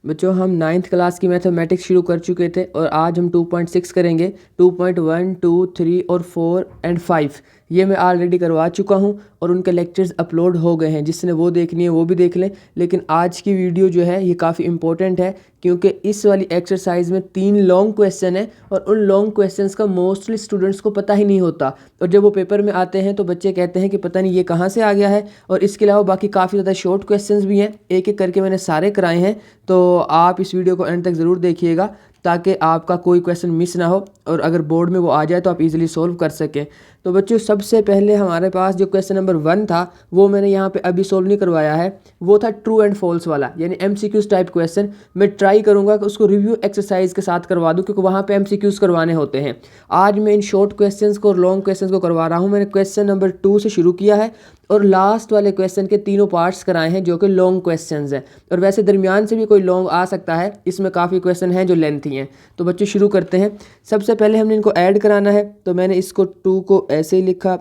बच्चों हम 9th class की मैथमेटिक्स शुरू कर चुके थे और आज हम 2.6 करेंगे। 2.1, 2, 3 और 4 एंड 5 ये मैं ऑलरेडी करवा चुका हूं और उनके लेक्चर्स अपलोड हो गए हैं। जिसने वो देखनी है वो भी देख लें। लेकिन आज की वीडियो जो है ये काफ़ी इंपॉर्टेंट है क्योंकि इस वाली एक्सरसाइज में 3 लॉन्ग क्वेश्चन है और उन लॉन्ग क्वेश्चंस का मोस्टली स्टूडेंट्स को पता ही नहीं होता और जब वो पेपर में आते हैं तो बच्चे कहते हैं कि पता नहीं ये कहाँ से आ गया है। और इसके अलावा बाकी काफ़ी ज़्यादा शॉर्ट क्वेश्चंस भी हैं, एक एक करके मैंने सारे कराए हैं। तो आप इस वीडियो को एंड तक ज़रूर देखिएगा ताकि आपका कोई क्वेश्चन मिस ना हो और अगर बोर्ड में वो आ जाए तो आप इजीली सॉल्व कर सकें। तो बच्चों सबसे पहले हमारे पास जो क्वेश्चन नंबर 1 था वो मैंने यहाँ पे अभी सॉल्व नहीं करवाया है, वो था ट्रू एंड फॉल्स वाला, यानी एमसीक्यूज टाइप क्वेश्चन। मैं ट्राई करूँगा कि उसको रिव्यू एक्सरसाइज के साथ करवा दूँ क्योंकि वहाँ पे एमसीक्यूज करवाने होते हैं। आज मैं इन शॉर्ट क्वेश्चंस को और लॉन्ग क्वेश्चंस को करवा रहा हूँ। मैंने क्वेश्चन नंबर 2 से शुरू किया है और लास्ट वाले क्वेश्चन के तीनों पार्ट्स कराए हैं जो कि लॉन्ग क्वेश्चंस हैं। और वैसे दरमियान से भी कोई लॉन्ग आ सकता है, इसमें काफ़ी क्वेश्चन हैं जो लेंथी हैं। तो बच्चे शुरू करते हैं। सबसे पहले हमने इनको ऐड कराना है तो मैंने इसको 2 को ऐसे ही लिखा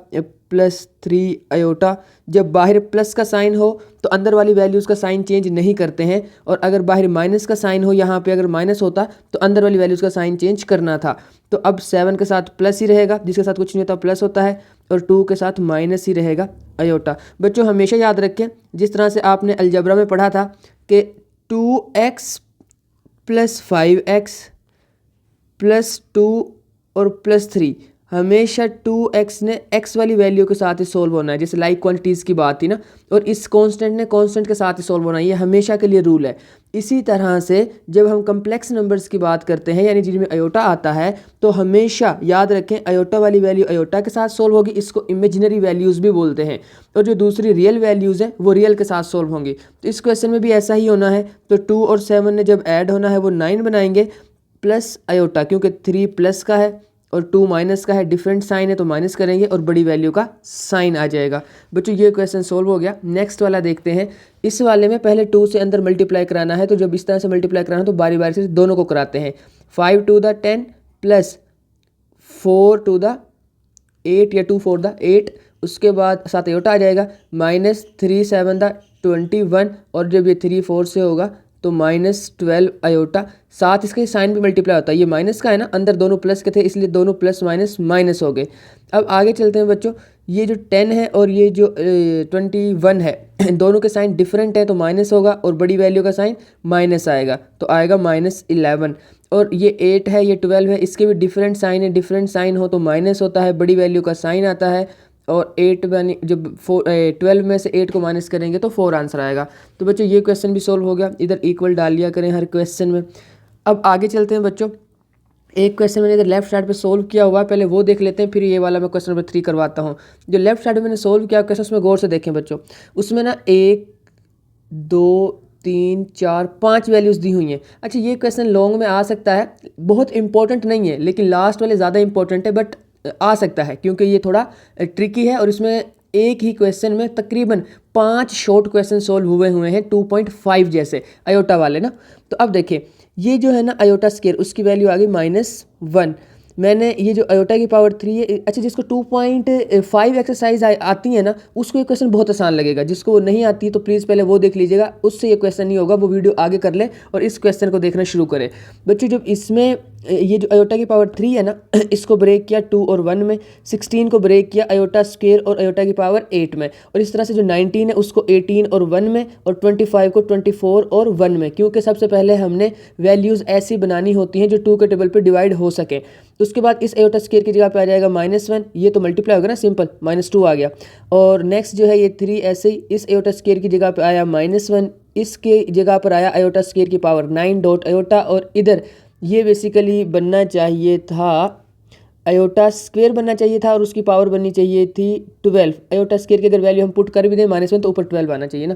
+3 आयोटा। जब बाहर प्लस का साइन हो तो अंदर वाली वैल्यूज़ का साइन चेंज नहीं करते हैं और अगर बाहर माइनस का साइन हो, यहाँ पे अगर माइनस होता तो अंदर वाली वैल्यूज़ का साइन चेंज करना था। तो अब 7 के साथ प्लस ही रहेगा, जिसके साथ कुछ नहीं होता प्लस होता है, और 2 के साथ माइनस ही रहेगा आयोटा। बच्चों हमेशा याद रखें जिस तरह से आपने अलजबरा में पढ़ा था कि 2x + 5x + 2 और +3, हमेशा 2x ने x वाली वैल्यू के साथ ही सोल्व होना है। जैसे लाइक क्वांटिटीज़ की बात थी ना, और इस कांस्टेंट ने कांस्टेंट के साथ ही सोल्व होना है, ये हमेशा के लिए रूल है। इसी तरह से जब हम कम्प्लेक्स नंबर्स की बात करते हैं यानी जिनमें आयोटा आता है तो हमेशा याद रखें आयोटा वाली वैल्यू आयोटा के साथ सोल्व होगी, इसको इमेजिनरी वैल्यूज़ भी बोलते हैं। और जो दूसरी रियल वैल्यूज़ हैं वो रियल के साथ सोल्व होंगी। तो इस क्वेश्चन में भी ऐसा ही होना है। तो 2 और 7 ने जब ऐड होना है वो 9 बनाएंगे प्लस आयोटा, क्योंकि 3 प्लस का है और 2 माइनस का है, डिफरेंट साइन है तो माइनस करेंगे और बड़ी वैल्यू का साइन आ जाएगा। बच्चों ये क्वेश्चन सोल्व हो गया। नेक्स्ट वाला देखते हैं। इस वाले में पहले 2 से अंदर मल्टीप्लाई कराना है, तो जब इस तरह से मल्टीप्लाई कराना है तो बारी बारी से दोनों को कराते हैं। 5 to the 10 + 4 to the 8 या 2 4 the 8, उसके बाद साथ आयोटा आ जाएगा, -3 7 the 21, और जब ये 3 4 से होगा तो -12 आयोटा। साथ इसके साइन भी मल्टीप्लाई होता है, ये माइनस का है ना, अंदर दोनों प्लस के थे इसलिए दोनों प्लस माइनस माइनस हो गए। अब आगे चलते हैं बच्चों। ये जो 10 है और ये जो 21 है दोनों के साइन डिफरेंट है तो माइनस होगा और बड़ी वैल्यू का साइन माइनस आएगा तो आएगा -11। और ये 8 है, ये 12 है, इसके भी डिफरेंट साइन है, डिफरेंट साइन हो तो माइनस होता है, बड़ी वैल्यू का साइन आता है। और 8 बनी जब 12 में से 8 को माइनस करेंगे तो 4 आंसर आएगा। तो बच्चों ये क्वेश्चन भी सोल्व हो गया। इधर इक्वल डाल लिया करें हर क्वेश्चन में। अब आगे चलते हैं बच्चों। एक क्वेश्चन मैंने इधर लेफ्ट साइड पे सोल्व किया हुआ है, पहले वो देख लेते हैं, फिर ये वाला मैं क्वेश्चन नंबर 3 करवाता हूँ। जो लेफ्ट साइड में मैंने सोल्व किया क्वेश्चन उसमें गौर से देखें बच्चों। उसमें ना 1 2 3 4 5 वैल्यूज़ दी हुई हैं। अच्छा ये क्वेश्चन लॉन्ग में आ सकता है, बहुत इंपॉर्टेंट नहीं है, लेकिन लास्ट वाले ज़्यादा इंपॉर्टेंट है, बट आ सकता है क्योंकि ये थोड़ा ट्रिकी है और इसमें एक ही क्वेश्चन में तकरीबन 5 शॉर्ट क्वेश्चन सोल्व हुए हैं 2.5 जैसे आयोटा वाले ना। तो अब देखिए ये जो है ना आयोटा स्केयर, उसकी वैल्यू आ गई -1। मैंने ये जो आयोटा की पावर 3 है, अच्छा जिसको 2.5 एक्सरसाइज आती है ना उसको ये क्वेश्चन बहुत आसान लगेगा, जिसको वो नहीं आती है तो प्लीज़ पहले वो देख लीजिएगा, उससे ये क्वेश्चन नहीं होगा, वो वीडियो आगे कर ले और इस क्वेश्चन को देखना शुरू करें। बच्चों जब इसमें ये जो आयोटा की पावर 3 है ना इसको ब्रेक किया 2 और 1 में, 16 को ब्रेक किया आयोटा स्क्वायर और आयोटा की पावर 8 में, और इस तरह से जो 19 है उसको 18 और 1 में, और 25 को 24 और 1 में, क्योंकि सबसे पहले हमने वैल्यूज़ ऐसी बनानी होती हैं जो 2 के टेबल पर डिवाइड हो सके। तो उसके बाद इस आयोटा स्क्वायर की जगह पे आ जाएगा -1, ये तो मल्टीप्लाई होगा ना सिंपल, -2 आ गया। और नेक्स्ट जो है ये 3 ऐसे ही इस आयोटा स्क्वायर की जगह पे आया -1, इसके जगह पर आया आयोटा स्क्वायर की पावर 9 डॉट आयोटा, और इधर ये बेसिकली बनना चाहिए था आयोटा स्क्वायर बनना चाहिए था और उसकी पावर बननी चाहिए थी 12। आयोटा स्क्वायर की अगर वैल्यू हम पुट कर भी दें -1 तो ऊपर 12 आना चाहिए ना।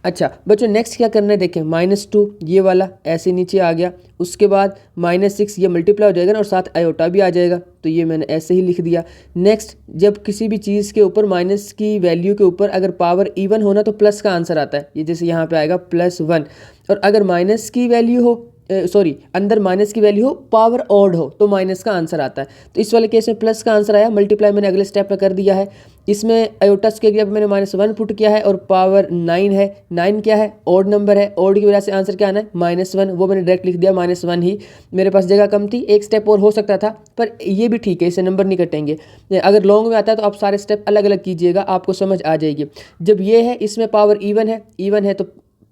अच्छा बच्चों नेक्स्ट क्या करना है देखें, -2 ये वाला ऐसे नीचे आ गया, उसके बाद -6 ये मल्टीप्लाई हो जाएगा ना और साथ आयोटा भी आ जाएगा, तो ये मैंने ऐसे ही लिख दिया। नेक्स्ट जब किसी भी चीज़ के ऊपर माइनस की वैल्यू के ऊपर अगर पावर इवन होना तो प्लस का आंसर आता है, ये जैसे यहाँ पे आएगा +1, और अगर माइनस की वैल्यू हो सॉरी अंदर माइनस की वैल्यू हो, पावर ऑड हो, तो माइनस का आंसर आता है। तो इस वाले केस में प्लस का आंसर आया, मल्टीप्लाई मैंने अगले स्टेप में कर दिया है। इसमें आयोटा स्क्वायर की जगह मैंने -1 पुट किया है और पावर 9 है। 9 क्या है, ऑड नंबर है, ऑड की वजह से आंसर क्या आना है -1, वो मैंने डायरेक्ट लिख दिया -1 ही। मेरे पास जगह कम थी, एक स्टेप और हो सकता था, पर ये भी ठीक है, इससे नंबर नहीं कटेंगे। अगर लॉन्ग में आता है तो आप सारे स्टेप अलग अलग कीजिएगा, आपको समझ आ जाएगी। जब ये है इसमें पावर इवन है तो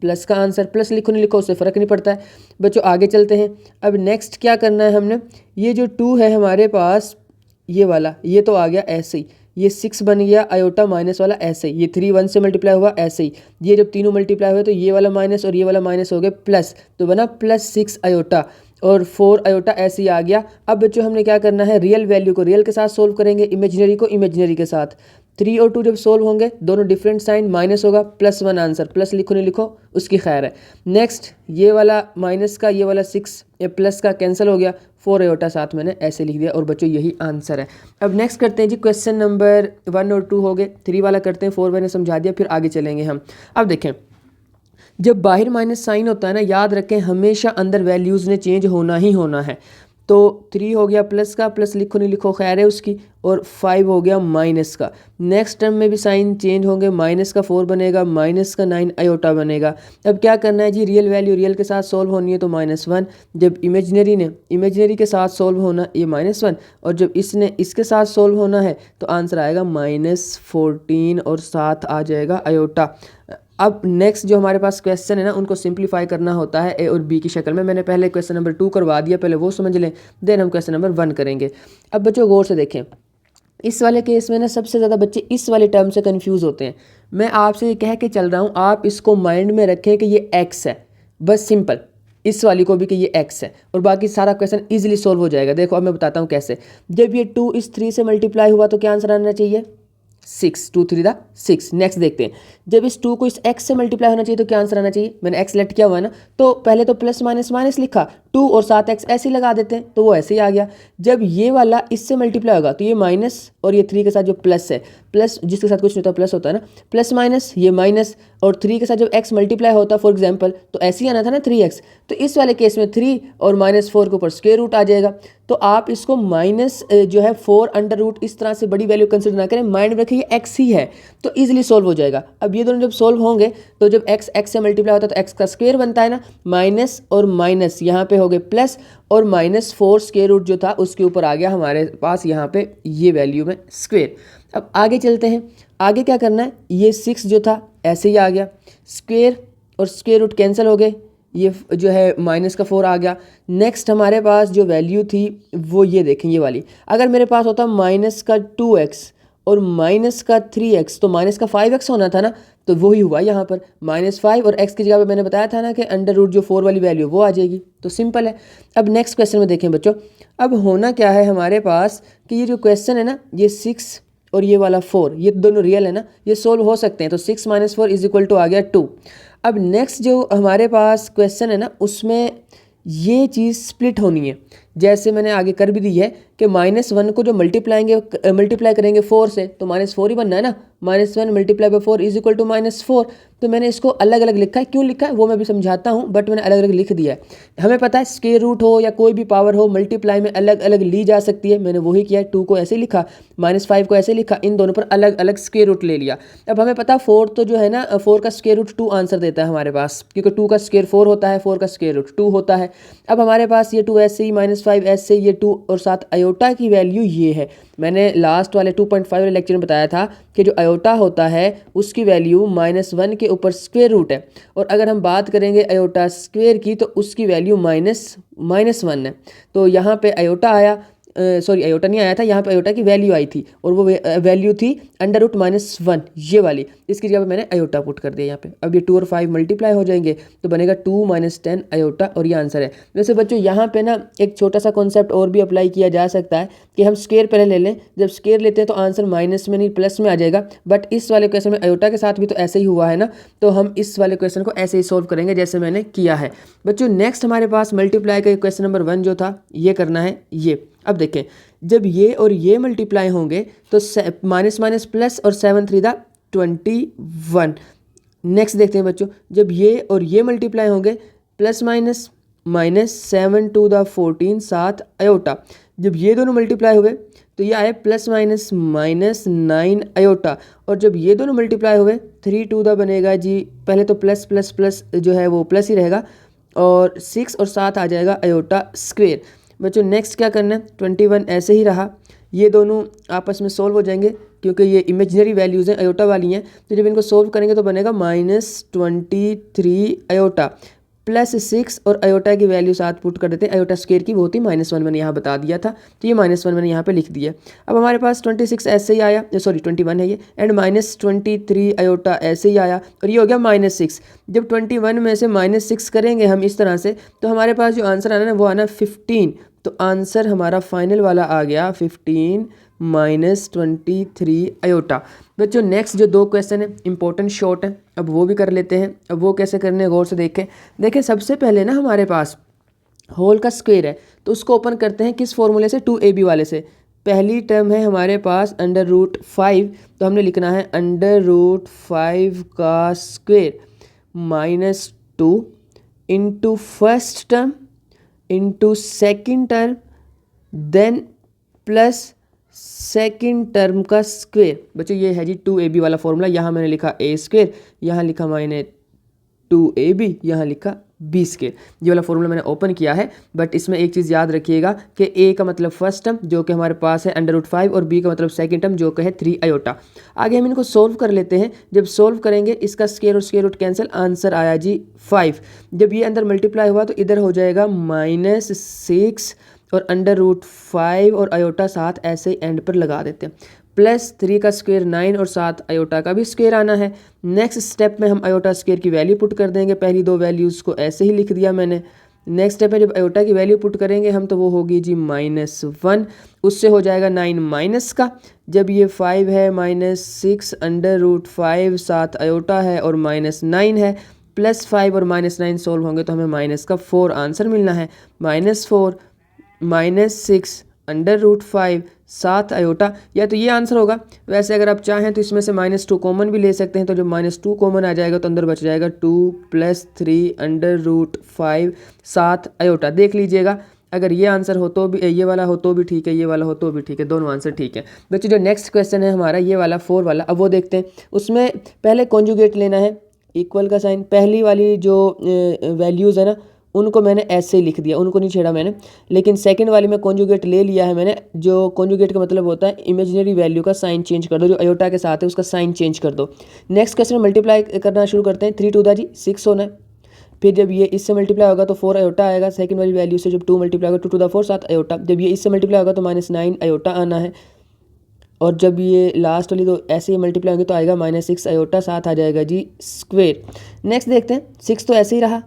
प्लस का आंसर, प्लस लिखो नहीं लिखो उससे फ़र्क नहीं पड़ता है। बच्चों आगे चलते हैं। अब नेक्स्ट क्या करना है हमने, ये जो 2 है हमारे पास, ये वाला ये तो आ गया ऐसे ही, ये 6 बन गया आयोटा माइनस वाला ऐसे ही, ये 3 1 से मल्टीप्लाई हुआ ऐसे ही, ये जब तीनों मल्टीप्लाई हुए तो ये वाला माइनस और ये वाला माइनस हो गए प्लस, तो बना +6 आयोटा और 4 आयोटा ऐसे ही आ गया। अब बच्चों हमने क्या करना है, रियल वैल्यू को रियल के साथ सोल्व करेंगे, इमेजिनरी को इमेजिनरी के साथ। 3 और 2 जब सोल्व होंगे दोनों डिफरेंट साइन, माइनस होगा, +1 आंसर, प्लस लिखो नहीं लिखो उसकी खैर है। नेक्स्ट ये वाला माइनस का ये वाला 6 ये प्लस का कैंसिल हो गया, 4 आयोटा साथ मैंने ऐसे लिख दिया और बच्चों यही आंसर है। अब नेक्स्ट करते हैं जी, क्वेश्चन नंबर 1 और 2 हो गए, 3 वाला करते हैं, 4 मैंने समझा दिया, फिर आगे चलेंगे हम। अब देखें, जब बाहर माइनस साइन होता है ना, याद रखें हमेशा अंदर वैल्यूज़ ने चेंज होना ही होना है। तो 3 हो गया प्लस का, प्लस लिखो नहीं लिखो खैर है उसकी, और 5 हो गया माइनस का। नेक्स्ट टर्म में भी साइन चेंज होंगे, माइनस का 4 बनेगा, माइनस का 9 आयोटा बनेगा। अब क्या करना है जी, रियल वैल्यू रियल के साथ सोल्व होनी है तो -1, जब इमेजिनरी ने इमेजिनरी के साथ सोल्व होना ये -1, और जब इसने इसके साथ सोल्व होना है तो आंसर आएगा -14 और साथ आ जाएगा आयोटा। अब नेक्स्ट जो हमारे पास क्वेश्चन है ना, उनको सिंप्लीफाई करना होता है ए और बी की शक्ल में। मैंने पहले क्वेश्चन नंबर 2 करवा दिया, पहले वो समझ लें, देन हम क्वेश्चन नंबर 1 करेंगे। अब बच्चों गौर से देखें, इस वाले केस में ना सबसे ज़्यादा बच्चे इस वाले टर्म से कंफ्यूज होते हैं। मैं आपसे ये कह के चल रहा हूँ, आप इसको माइंड में रखें कि ये x है, बस सिंपल, इस वाली को भी कि ये x है, और बाकी सारा क्वेश्चन इजीली सोल्व हो जाएगा। देखो अब मैं बताता हूँ कैसे। जब ये 2 इस 3 से मल्टीप्लाई हुआ तो क्या आंसर आना चाहिए, 6, 2 3 दा 6। नेक्स्ट देखते हैं, जब इस 2 को इस x से मल्टीप्लाई होना चाहिए तो क्या आंसर आना चाहिए, मैंने x लेट किया हुआ है ना, तो पहले तो प्लस माइनस माइनस लिखा, 2 और 7x ऐसे ही लगा देते हैं तो वो ऐसे ही आ गया। जब ये वाला इससे मल्टीप्लाई होगा तो ये माइनस और ये 3 के साथ जो प्लस है, प्लस जिसके साथ कुछ नहीं होता प्लस होता है ना, प्लस माइनस ये माइनस, और 3 के साथ जब x मल्टीप्लाई होता फॉर एग्जाम्पल तो ऐसे ही आना था ना 3x, तो इस वाले केस में 3 और -4 के ऊपर स्क्वायर रूट आ जाएगा। तो आप इसको माइनस जो है 4 अंडर रूट इस तरह से बड़ी वैल्यू कंसिडर ना करें, माइंड में रखिए ये x ही है तो ईजिली सोल्व हो जाएगा। अब ये दोनों जब सोल्व होंगे तो जब x से मल्टीप्लाई होता है तो x का स्क्वायर बनता है ना, माइनस और माइनस यहाँ पे हो गए प्लस, और -4 स्क्वायर रूट जो था उसके ऊपर आ गया हमारे पास यहाँ पे ये वैल्यू में स्क्वायर। अब आगे चलते हैं, आगे क्या करना है, ये 6 जो था ऐसे ही आ गया, स्क्वायर और स्क्वायर रूट कैंसिल हो गए, ये जो है माइनस का 4 आ गया। नेक्स्ट हमारे पास जो वैल्यू थी वो ये देखें, ये वाली, अगर मेरे पास होता माइनस का 2x और माइनस का 3x तो माइनस का 5x होना था ना, तो वही हुआ यहाँ पर -5, और x की जगह पे मैंने बताया था ना कि अंडर रूट जो 4 वाली वैल्यू वो आ जाएगी, तो सिंपल है। अब नेक्स्ट क्वेश्चन में देखें बच्चों, अब होना क्या है हमारे पास कि ये जो क्वेश्चन है ना, ये 6 और ये वाला 4 ये दोनों रियल है ना, ये सोल्व हो सकते हैं, तो 6 - 4 = आ गया 2। अब नेक्स्ट जो हमारे पास क्वेश्चन है ना, उसमें ये चीज़ स्प्लिट होनी है, जैसे मैंने आगे कर भी दी है कि -1 को जो मल्टीप्लाई करेंगे 4 से तो -4 ही बनना है ना, -1 × 4 = -4। तो मैंने इसको अलग अलग लिखा है, क्यों लिखा है वो मैं भी समझाता हूँ, बट मैंने अलग अलग लिख दिया है। हमें पता है स्क्वायर रूट हो या कोई भी पावर हो, मल्टीप्लाई में अलग अलग ली जा सकती है, मैंने वही किया है। 2 को ऐसे लिखा, -5 को ऐसे लिखा, इन दोनों पर अलग अलग स्क्वायर रूट ले लिया। अब हमें पता 4 तो जो है ना, 4 का स्क्वायर रूट 2 आंसर देता है हमारे पास, क्योंकि 2 का स्क्वायर 4 होता है, 4 का स्क्वायर रूट 2 होता है। अब हमारे पास ये 2 ऐसे ही, -5 ऐसे, ये 2 और 7 आयोटा की वैल्यू ये है। मैंने लास्ट वाले 2.5 वाले लेक्चर में बताया था कि जो आयोटा होता है उसकी वैल्यू -1 के ऊपर स्क्वायर रूट है, और अगर हम बात करेंगे आयोटा स्क्वायर की तो उसकी वैल्यू -1 है। तो यहाँ पे आयोटा आया, सॉरी आयोटा नहीं आया था, यहाँ पे आयोटा की वैल्यू आई थी, और वो वैल्यू थी अंडर रूट -1 ये वाली, इसकी जगह पे मैंने आयोटा पुट कर दिया यहाँ पे। अब ये 2 और 5 मल्टीप्लाई हो जाएंगे तो बनेगा 2 - 10 आयोटा, और ये आंसर है। वैसे बच्चों यहाँ पे ना एक छोटा सा कॉन्सेप्ट और भी अप्लाई किया जा सकता है कि हम स्क्वायर पहले ले लें, जब स्क्वायर लेते हैं तो आंसर माइनस में नहीं प्लस में आ जाएगा, बट इस वाले क्वेश्चन में आयोटा के साथ भी तो ऐसे ही हुआ है ना, तो हम इस वाले क्वेश्चन को ऐसे ही सोल्व करेंगे जैसे मैंने किया है। बच्चों नेक्स्ट हमारे पास मल्टीप्लाई का क्वेश्चन नंबर 1 जो था ये करना है ये। अब देखें, जब ये और ये मल्टीप्लाई होंगे तो माइनस माइनस प्लस, और 7 3 दा 21। नेक्स्ट देखते हैं बच्चों, जब ये और ये मल्टीप्लाई होंगे प्लस माइनस -7 × 10⁴ 7 आयोटा। जब ये दोनों मल्टीप्लाई हुए तो ये आए +-9 आयोटा, और जब ये दोनों मल्टीप्लाई हुए 3 बनेगा जी, पहले तो प्लस प्लस प्लस जो है वो प्लस ही रहेगा, और 6 और 7 आ जाएगा आयोटा स्क्वेयर। बच्चों नेक्स्ट क्या करना है, 21 ऐसे ही रहा, ये दोनों आपस में सोल्व हो जाएंगे क्योंकि ये इमेजिनरी वैल्यूज़ हैं, आयोटा वाली हैं। तो जब इनको सोल्व करेंगे तो बनेगा -23 आयोटा +6, और आयोटा की वैल्यू साथ पुट कर देते हैं, आयोटा स्क्वायर की वो होती -1 मैंने यहाँ बता दिया था, तो ये -1 मैंने यहाँ पे लिख दिया। अब हमारे पास 26 ऐसे ही आया, सॉरी 21 है ये, एंड -23 आयोटा ऐसे ही आया, और ये हो गया -6। जब 21 में से -6 करेंगे हम इस तरह से, तो हमारे पास जो आंसर आना है वो आना 15। तो आंसर हमारा फाइनल वाला आ गया 15 -23 आयोटा। बच्चों नेक्स्ट जो 2 क्वेश्चन है इंपॉर्टेंट शॉर्ट है, अब वो भी कर लेते हैं। अब वो कैसे करने हैं गौर से देखें सबसे पहले ना हमारे पास होल का स्क्वायर है, तो उसको ओपन करते हैं किस फॉर्मूले से, 2ab वाले से। पहली टर्म है हमारे पास √5, तो हमने लिखना है √5 का square -2 into first term into second term then plus second term का स्क्वायर। बच्चों ये है जी 2ab वाला फॉर्मूला। यहाँ मैंने लिखा a स्क्वायर, यहाँ लिखा मैंने 2ab, यहाँ लिखा b स्क्वायर। ये वाला फॉर्मूला मैंने ओपन किया है, बट इसमें एक चीज़ याद रखिएगा कि a का मतलब फर्स्ट टर्म जो कि हमारे पास है √5, और b का मतलब सेकेंड टर्म जो कि है 3 आयोटा। आगे हम इनको सोल्व कर लेते हैं। जब सोल्व करेंगे इसका स्क्वायर और स्क्वायर रूट कैंसिल, आंसर आया जी 5। जब ये अंदर मल्टीप्लाई हुआ तो इधर हो जाएगा -6 और √5 और आयोटा 7 ऐसे एंड पर लगा देते हैं। +3 का स्क्वायर 9 और 7 आयोटा का भी स्क्वायर आना है। नेक्स्ट स्टेप में हम आयोटा स्क्वायर की वैल्यू पुट कर देंगे, पहली 2 वैल्यूज़ को ऐसे ही लिख दिया मैंने। नेक्स्ट स्टेप में जब आयोटा की वैल्यू पुट करेंगे हम तो वो होगी जी -1, उससे हो जाएगा 9 माइनस का। जब ये 5 है -6 √5 7 आयोटा है और -9 है, +5 और -9 सोल्व होंगे तो हमें -4 आंसर मिलना है। -4 -6 √5 7 आयोटा, या तो ये आंसर होगा। वैसे अगर आप चाहें तो इसमें से -2 कॉमन भी ले सकते हैं, तो जब -2 कॉमन आ जाएगा तो अंदर बच जाएगा 2 + 3 √5 7 आयोटा। देख लीजिएगा, अगर ये आंसर हो तो भी, ये वाला हो तो भी ठीक है, ये वाला हो तो भी ठीक है, दोनों आंसर ठीक है। बच्चों जो नेक्स्ट क्वेश्चन है हमारा ये वाला 4 वाला, अब वो देखते हैं। उसमें पहले कॉन्जुगेट लेना है, इक्वल का साइन। पहली वाली जो वैल्यूज़ है ना उनको मैंने ऐसे ही लिख दिया, उनको नहीं छेड़ा मैंने। लेकिन सेकंड वाली में कॉन्जुगेट ले लिया है मैंने। जो कॉन्जुगेट का मतलब होता है इमेजिनरी वैल्यू का साइन चेंज कर दो, जो आयोटा के साथ है उसका साइन चेंज कर दो। नेक्स्ट क्वेश्चन मल्टीप्लाई करना शुरू करते हैं। 3 × 2 = 6 होना है। फिर जब ये इससे मल्टीप्लाई होगा तो 4 आयोटा आएगा। सेकंड वाली वैल्यू से जब 2 मल्टीप्लाई होगा 2 × 4 7 आयोटा। जब ये इससे मल्टीप्लाई होगा तो -9 आयोटा आना है। और जब ये लास्ट वाली तो ऐसे ही मल्टीप्लाई होंगे तो आएगा -6 आयोटा, 7 आ जाएगा जी स्क्वेयर। नेक्स्ट देखते हैं, 6 तो ऐसे ही रहा।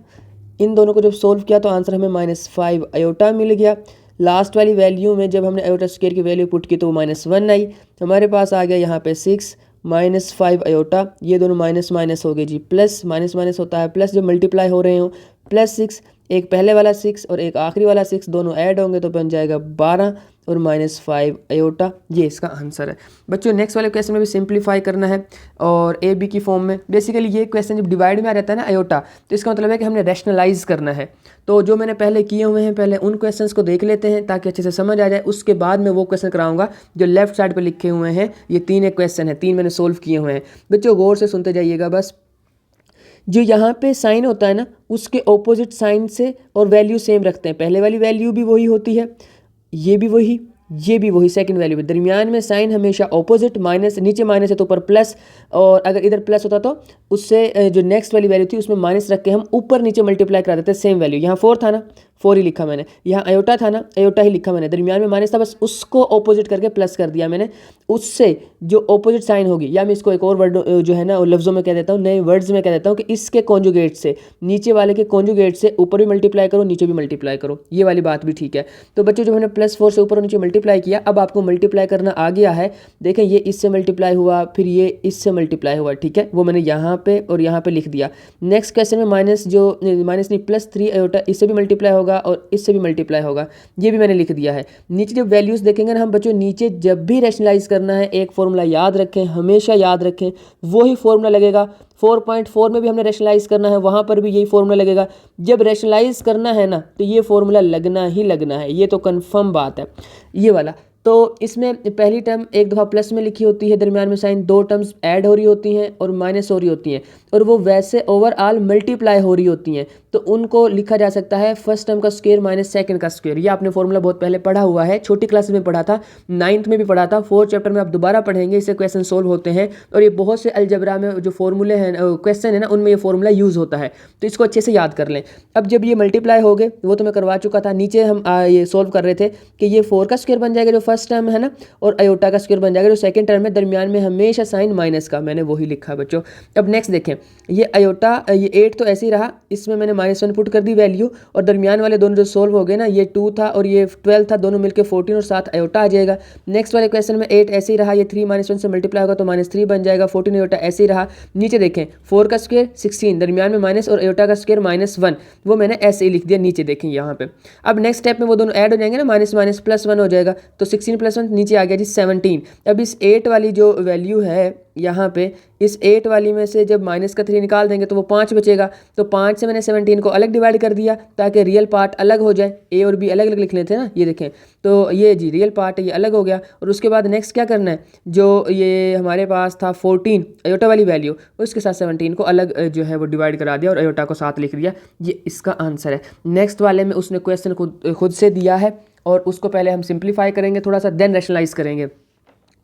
इन दोनों को जब सोल्व किया तो आंसर हमें -5 आयोटा मिल गया। लास्ट वाली वैल्यू में जब हमने आयोटा स्क्वायर की वैल्यू पुट की तो वो -1 आई। हमारे पास आ गया यहाँ पे 6 -5 आयोटा। ये दोनों माइनस माइनस हो गए जी प्लस, माइनस माइनस होता है प्लस जब मल्टीप्लाई हो रहे हो। +6, एक पहले वाला 6 और एक आखिरी वाला 6 दोनों ऐड होंगे तो बन जाएगा 12 और -5 आयोटा। ये इसका आंसर है। बच्चों नेक्स्ट वाले क्वेश्चन में भी सिंप्लीफाई करना है और ए बी की फॉर्म में। बेसिकली ये क्वेश्चन जब डिवाइड में आ जाता है ना आयोटा, तो इसका मतलब है कि हमने रैशनलाइज करना है। तो जो मैंने पहले किए हुए हैं, पहले उन क्वेश्चंस को देख लेते हैं ताकि अच्छे से समझ आ जाए। उसके बाद मैं वो क्वेश्चन कराऊंगा जो लेफ्ट साइड पर लिखे हुए हैं। ये 3 एक क्वेश्चन है, 3 मैंने सोल्व किए हुए हैं। बच्चों गौर से सुनते जाइएगा बस। जो यहाँ पे साइन होता है ना उसके ऑपोजिट साइन से और वैल्यू सेम रखते हैं। पहले वाली वैल्यू भी वही होती है, ये भी वही, ये भी वही। सेकंड वैल्यू में दरमियान में साइन हमेशा ऑपोजिट, माइनस नीचे माइनस है तो ऊपर प्लस, और अगर इधर प्लस होता तो उससे जो नेक्स्ट वाली वैल्यू थी उसमें माइनस रख के हम ऊपर नीचे मल्टीप्लाई करा देते सेम वैल्यू। यहाँ 4 था ना, 4 ही लिखा मैंने। यहाँ आयोटा था ना, आयोटा ही लिखा मैंने। दरमियान में माइनस था, बस उसको ऑपोजिट करके प्लस कर दिया मैंने। उससे जो ऑपोजिट साइन होगी, या मैं इसको एक और वर्ड जो है ना लफ्ज़ों में कह देता हूँ, नए वर्ड्स में कह देता हूँ कि इसके कॉन्जुगेट से, नीचे वाले के कॉन्जुगेट से ऊपर भी मल्टीप्लाई करो, नीचे भी मल्टीप्लाई करो। ये वाली बात भी ठीक है। तो बच्चों जो मैंने +4 से ऊपर और नीचे मल्टीप्लाई किया, अब आपको मल्टीप्लाई करना आ गया है। देखें ये इससे मल्टीप्लाई हुआ, फिर ये इससे मल्टीप्लाई हुआ, ठीक है। वो मैंने यहाँ पे और यहाँ पे लिख दिया। नेक्स्ट क्वेश्चन में माइनस नहीं +3 आयोटा, इससे भी मल्टीप्लाई होगा। होगा और इससे भी मल्टीप्लाई होगा, ये भी मैंने लिख दिया है। नीचे जब वैल्यूज़ देखेंगे ना हम बच्चों, नीचे जब भी रैशनलाइज करना है एक फॉर्मूला याद रखें, हमेशा याद रखें, वही फॉर्मूला लगेगा। 4.4 में भी हमने रैशनलाइज करना है, वहाँ पर भी यही फॉर्मूला लगेगा। जब रैशनलाइज करना है ना तो ये फॉर्मूला लगना ही लगना है, ये तो कन्फर्म बात है ये वाला। तो इसमें पहली टर्म एक दफ़ा प्लस में लिखी होती है, दरमियान में साइन, दो टर्म्स ऐड हो रही होती हैं और माइनस हो रही होती हैं, और वो वैसे ओवरऑल मल्टीप्लाई हो रही होती हैं, तो उनको लिखा जा सकता है फर्स्ट टर्म का स्क्वायर माइनस सेकंड का स्क्वायर। ये आपने फॉर्मूला बहुत पहले पढ़ा हुआ है, छोटी क्लास में पढ़ा था, 9th में भी पढ़ा था, 4th चैप्टर में आप दोबारा पढ़ेंगे, इससे क्वेश्चन सोल्व होते हैं। और ये बहुत से अलजबरा में जो फॉर्मूले हैं, क्वेश्चन है ना, उनमें ये फॉर्मूला यूज़ होता है, तो इसको अच्छे से याद कर लें। अब जब ये मल्टीप्लाई हो गए, वो तो मैं करवा चुका था, नीचे हम ये सोल्व कर रहे थे कि ये 4 का स्क्वायर बन जाएगा जो फर्स्ट टर्म है ना, और अयोटा का स्क्वायर बन जाएगा जो सेकंड टर्म में, दरमियान में हमेशा साइन माइनस का, मैंने वही लिखा बच्चों। अब नेक्स्ट देखें, ये अयोटा, ये 8 तो ऐसे ही रहा, इसमें मैंने -1 पुट कर दी वैल्यू, और दरमियान वाले दोनों जो सोल्व हो गए ना, ये 2 था और ये 12 था, दोनों मिलकर 14 और 7 अयोटा आ जाएगा। नेक्स्ट वाले क्वेश्चन में 8 ऐसे ही रहा, ये 3 -1 से मल्टीप्लाई होगा तो -3 बन जाएगा, 14 अयोटा ऐसे ही रहा। नीचे देखें 4 का स्क्वायर 16, दरमियान में माइनस, और अयोटा का स्क्वायर -1, वो मैंने ऐसे ही लिख दिया नीचे देखें यहाँ पे। अब नेक्स्ट स्टेप में वो दोनों ऐड हो जाएंगे ना, माइनस माइनस +1 हो जाएगा, तो 16 + 1 नीचे आ गया जी 17। अब इस 8 वाली जो वैल्यू है यहाँ पे, इस 8 वाली में से जब माइनस का 3 निकाल देंगे तो वो 5 बचेगा, तो 5 से मैंने 17 को अलग डिवाइड कर दिया ताकि रियल पार्ट अलग हो जाए, ए और बी अलग अलग लिख लेते हैं ना, ये देखें, तो ये जी रियल पार्ट है, ये अलग हो गया। और उसके बाद नेक्स्ट क्या करना है, जो ये हमारे पास था 14 अयोटा वाली वैल्यू, उसके साथ 17 को अलग जो है वो डिवाइड करा दिया और अयोटा को साथ लिख दिया, ये इसका आंसर है। नेक्स्ट वाले में उसने क्वेश्चन खुद से दिया है और उसको पहले हम सिंप्लीफाई करेंगे थोड़ा सा, देन रैशनलाइज करेंगे।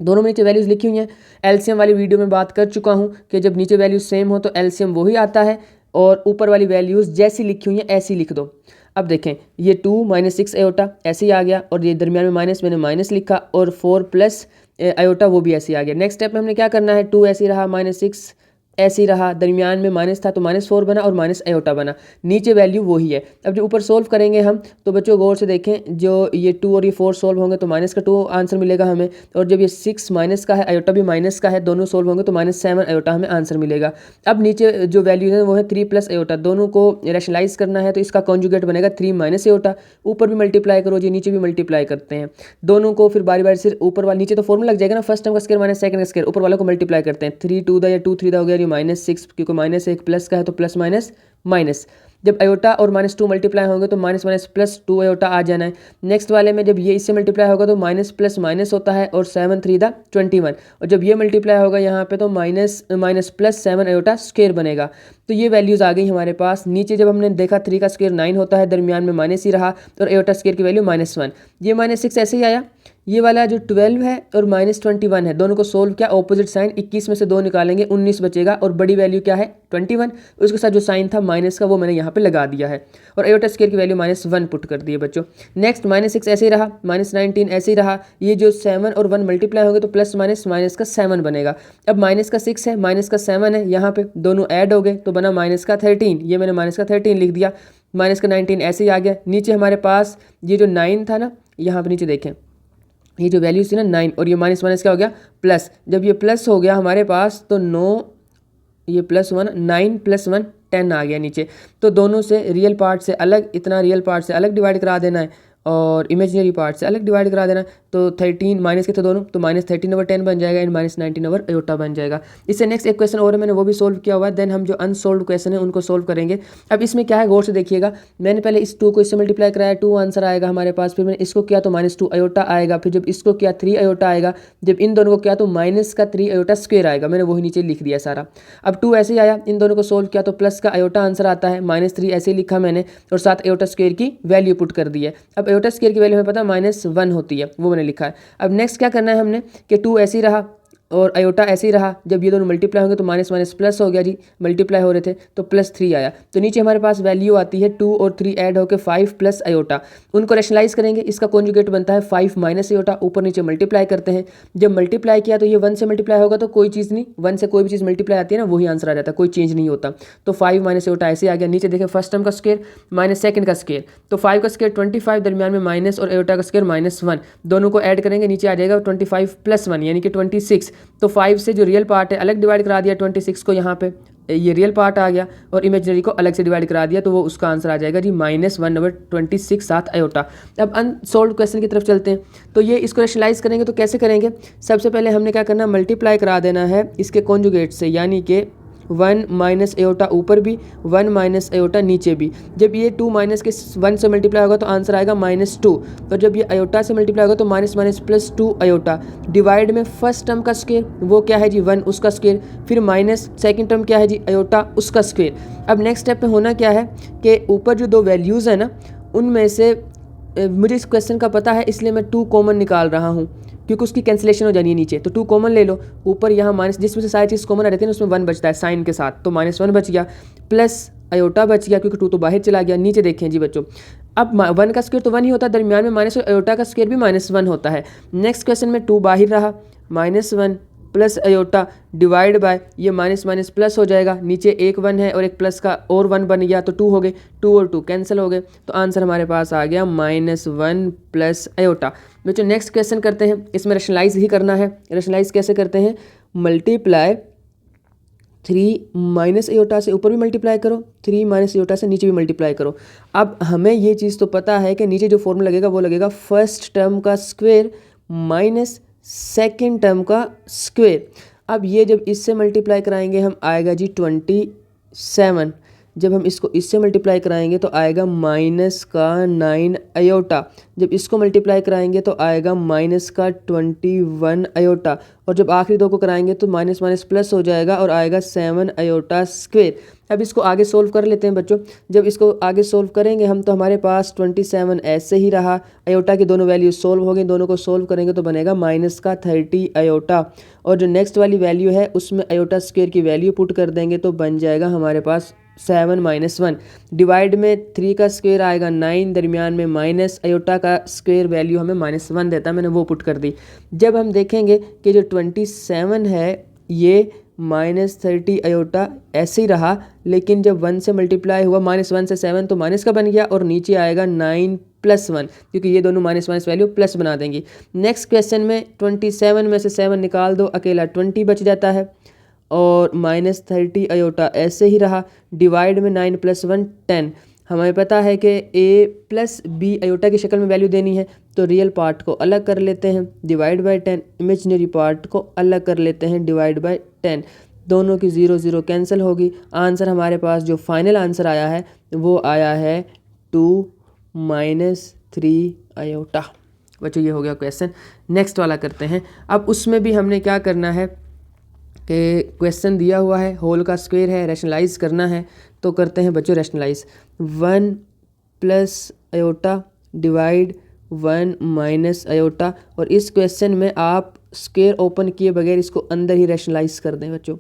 दोनों में नीचे वैल्यूज़ लिखी हुई हैं, एलसीएम वाली वीडियो में बात कर चुका हूँ कि जब नीचे वैल्यूज सेम हो तो एलसीएम वही आता है, और ऊपर वाली वैल्यूज़ जैसी लिखी हुई हैं ऐसी लिख दो। अब देखें, ये 2 -6 अयोटा ऐसे ही आ गया, और ये दरमियान में माइनस, मैंने माइनस लिखा, और 4 प्लस अयोटा वो भी ऐसे ही आ गया। नेक्स्ट स्टेप में हमने क्या करना है, 2 ऐसे ही रहा, -6 ऐसे ही रहा, दरमियान में माइनस था तो -4 बना और माइनस अयोटा बना, नीचे वैल्यू वही है। अब जो ऊपर सोल्व करेंगे हम, तो बच्चों गौर से देखें, जो ये 2 और ये 4 सोल्व होंगे तो माइनस का 2 आंसर मिलेगा हमें, और जब ये 6 माइनस का है, अयोटा भी माइनस का है, दोनों सोल्व होंगे तो -7 अयोटा हमें आंसर मिलेगा। अब नीचे जो वैल्यू है वो है 3 + अयोटा, दोनों को रैशनलाइज करना है तो इसका कॉन्जुगेट बनेगा 3 - अयोटा, ऊपर भी मल्टीप्लाई करो जी, नीचे भी मल्टीप्लाई करते हैं दोनों को, फिर बारी बारी से ऊपर वाला, नीचे तो फॉर्मूला लग जाएगा ना, फर्स्ट टर्म का स्क्वायर माइनस सेकंड का स्क्वायर, ऊपर वालों को मल्टीप्लाई करते हैं, 3 2 या 2 3 हो गया, -6 क्योंकि माइनस एक प्लस का है तो प्लस माइनस माइनस। जब अयोटा और -2 मल्टीप्लाई होंगे तो माइनस माइनस +2 अयोटा आ जाना है। नेक्स्ट वाले में जब ये इससे मल्टीप्लाई होगा तो माइनस प्लस माइनस होता है, और 7 3 21, और जब ये मल्टीप्लाई होगा यहाँ पे तो माइनस +7 अयोटा स्क्वायर बनेगा। तो ये वैल्यूज़ आ गई हमारे पास। नीचे जब हमने देखा 3 का स्क्वायर 9 होता है, दरमियान में माइनस ही रहा, और अयोटा स्क्वायर की वैल्यू -1, ये -6 ऐसे ही आया। ये वाला जो 12 है और -21 है, दोनों को सोल्व किया, ऑपोजिट साइन, 21 में से 2 निकालेंगे 19 बचेगा, और बड़ी वैल्यू क्या है 21, उसके साथ जो साइन था माइनस का वो मैंने यहाँ पे लगा दिया है, और अयोटा स्क्वायर की वैल्यू -1 पुट कर दी है बच्चों। नेक्स्ट -6 ऐसे ही रहा, -19 ऐसे ही रहा, ये जो 7 और 1 मल्टीप्लाई होंगे तो प्लस माइनस का 7 बनेगा। अब माइनस का 6 है, माइनस का 7 है, यहाँ पे दोनों ऐड हो गए तो बना -13, ये मैंने -13 लिख दिया, -19 ऐसे ही आ गया। नीचे हमारे पास ये जो 9 था ना, यहाँ पर नीचे देखें, ये जो वैल्यू थी ना 9, और ये माइनस माइनस क्या हो गया प्लस, जब ये प्लस हो गया हमारे पास तो 9, ये +1, 9 + 1 10 आ गया नीचे। तो दोनों से रियल पार्ट से अलग, इतना रियल पार्ट से अलग डिवाइड करा देना है, और इमेजिनरी पार्ट से अलग डिवाइड करा देना, तो 13 माइनस के थे दोनों, तो -13/10 बन जाएगा, एंड -19 अयोटा बन जाएगा। इससे नेक्स्ट एक क्वेश्चन और है, मैंने वो भी सोल्व किया हुआ है, देन हम जो अनसोल्व क्वेश्चन है उनको सोल्व करेंगे। अब इसमें क्या है गौर से देखिएगा, मैंने पहले इस 2 को इससे मल्टीप्लाई कराया, 2 आंसर आएगा हमारे पास, फिर मैंने इसको किया तो -2 अयोटा आएगा, फिर जब इसको किया 3 अयोटा आएगा, जब इन दोनों को किया तो -3 अयोटा स्क्वायर आएगा, मैंने वही नीचे लिख दिया सारा। अब 2 ऐसे ही आया, इन दोनों को सोल्व किया तो प्लस का अयोटा आंसर आता है, -3 ऐसे ही लिखा मैंने, और साथ अयोटा स्क्वायर की वैल्यू पुट कर दी है। अब अयोटा स्क्वायर की वैल्यू हमें पता -1 होती है, वो मैंने लिखा है। अब नेक्स्ट क्या करना है हमने कि 2 ऐसे ही रहा और अयोटा ऐसे ही रहा, जब ये दोनों मल्टीप्लाई होंगे तो माइनस माइनस प्लस हो गया जी, मल्टीप्लाई हो रहे थे तो +3 आया। तो नीचे हमारे पास वैल्यू आती है 2 और 3 ऐड होकर 5 + अयोटा, उनको रैशनलाइज करेंगे, इसका कॉन्जुगेट बनता है 5 - अयोटा, ऊपर नीचे मल्टीप्लाई करते हैं। जब मल्टीप्लाई किया तो ये 1 से मल्टीप्लाई होगा तो कोई चीज़ नहीं, 1 से कोई भी चीज़ मल्टीप्लाई आती है ना वही आंसर आ जाता है, कोई चेंज नहीं होता। तो 5 - अयोटा ऐसे आ गया। नीचे देखें फर्स्ट टर्म का स्क्वायर माइनस सेकंड का स्क्वायर, तो 5 का स्क्वायर 25, दरमियान में माइनस, और अयोटा का स्क्वायर -1, दोनों को ऐड करेंगे, नीचे आ जाएगा 25 + 1 यानी कि 26। तो 5 से जो रियल पार्ट है अलग डिवाइड करा दिया, 26 को यहाँ पे ये रियल पार्ट आ गया और इमेजिनरी को अलग से डिवाइड करा दिया, तो वो उसका आंसर आ जाएगा जी -1/26 7 आयोटा। अब अनसॉल्व क्वेश्चन की तरफ चलते हैं। तो ये इसको रेशनलाइज करेंगे तो कैसे करेंगे? सबसे पहले हमने क्या करना, मल्टीप्लाई करा देना है इसके कॉन्जुगेट से, यानी कि 1 माइनस आयोटा ऊपर भी, 1 माइनस आयोटा नीचे भी। जब ये 2 माइनस के 1 से मल्टीप्लाई होगा तो आंसर आएगा -2, और जब ये आयोटा से मल्टीप्लाई होगा तो माइनस माइनस +2 आयोटा। डिवाइड में फर्स्ट टर्म का स्क्वायर वो क्या है जी 1, उसका स्क्वायर, फिर माइनस सेकंड टर्म क्या है जी आयोटा, उसका स्क्वायर। अब नेक्स्ट स्टेप में होना क्या है कि ऊपर जो दो वैल्यूज़ है ना, उनमें से मुझे इस क्वेश्चन का पता है इसलिए मैं 2 कॉमन निकाल रहा हूँ, क्योंकि उसकी कैंसिलेशन हो जानी है नीचे। तो 2 कॉमन ले लो, ऊपर यहाँ माइनस, जिसमें से सारी चीज़ कॉमन रहती है ना उसमें 1 बचता है साइन के साथ, तो -1 बच गया, प्लस आयोटा बच गया क्योंकि 2 तो बाहर चला गया। नीचे देखें जी बच्चों, अब 1 का स्क्वायर तो 1 ही होता है, दरमियान में माइनस, आयोटा का स्क्वायर भी -1 होता है। नेक्स्ट क्वेश्चन में 2 बाहर रहा, -1 प्लस आयोटा डिवाइड बाय ये माइनस माइनस प्लस हो जाएगा, नीचे एक 1 है और एक प्लस का और 1 बन गया तो 2 हो गए, 2 और 2 कैंसिल हो गए, तो आंसर हमारे पास आ गया -1 प्लस आयोटा। बच्चों नेक्स्ट क्वेश्चन करते हैं, इसमें रेशनलाइज ही करना है। रेशनलाइज कैसे करते हैं, मल्टीप्लाई 3 माइनस आयोटा से ऊपर भी मल्टीप्लाई करो, 3 माइनस आयोटा से नीचे भी मल्टीप्लाई करो। अब हमें ये चीज़ तो पता है कि नीचे जो फॉर्मूला लगेगा वो लगेगा फर्स्ट टर्म का स्क्वायर माइनस सेकेंड टर्म का स्क्वायर। अब ये जब इससे मल्टीप्लाई कराएंगे हम आएगा जी 27, जब हम इसको इससे मल्टीप्लाई कराएंगे तो आएगा -9 आयोटा, जब इसको मल्टीप्लाई कराएंगे तो आएगा -21 आयोटा, और जब आखिरी दो को कराएंगे तो माइनस माइनस प्लस हो जाएगा और आएगा 7 आयोटा स्क्वायर। अब इसको आगे सोल्व कर लेते हैं बच्चों। जब इसको आगे सोल्व करेंगे हम तो हमारे पास 27 ऐसे ही रहा, आयोटा की दोनों वैल्यू सोल्व हो गई, दोनों को सोल्व करेंगे तो बनेगा -30 आयोटा, और जो नेक्स्ट वाली वैल्यू है उसमें आयोटा स्क्वायर की वैल्यू पुट कर देंगे तो बन जाएगा हमारे पास 7 - 1। डिवाइड में 3 का स्क्वायर आएगा 9, दरमियान में माइनस, आयोटा का स्क्वायर वैल्यू हमें -1 देता है, मैंने वो पुट कर दी। जब हम देखेंगे कि जो 27 है ये -30 आयोटा ऐसे ही रहा, लेकिन जब 1 से मल्टीप्लाई हुआ -1 से 7 तो माइनस का बन गया, और नीचे आएगा 9 + 1, क्योंकि ये दोनों माइनस माइनस वैल्यू प्लस बना देंगी। नेक्स्ट क्वेश्चन में 27 में से 7 निकाल दो, अकेला 20 बच जाता है, और -30 आयोटा ऐसे ही रहा। डिवाइड में 9 + 1 10। हमें पता है कि a + b आयोटा की शक्ल में वैल्यू देनी है, तो रियल पार्ट को अलग कर लेते हैं, डिवाइड बाय 10, इमेजिनरी पार्ट को अलग कर लेते हैं, डिवाइड बाय 10। दोनों की 0 0 कैंसिल होगी। आंसर हमारे पास जो फाइनल आंसर आया है वो आया है 2 - 3 आयोटा। बच्चों ये हो गया क्वेश्चन। नेक्स्ट वाला करते हैं। अब उसमें भी हमने क्या करना है कि क्वेश्चन दिया हुआ है, होल का स्क्वायर है, रैशनलाइज करना है, तो करते हैं बच्चों रैशनलाइज। 1 + आयोटा डिवाइड 1 - आयोटा, और इस क्वेश्चन में आप स्क्वायर ओपन किए बगैर इसको अंदर ही रैशनलाइज कर दें बच्चों।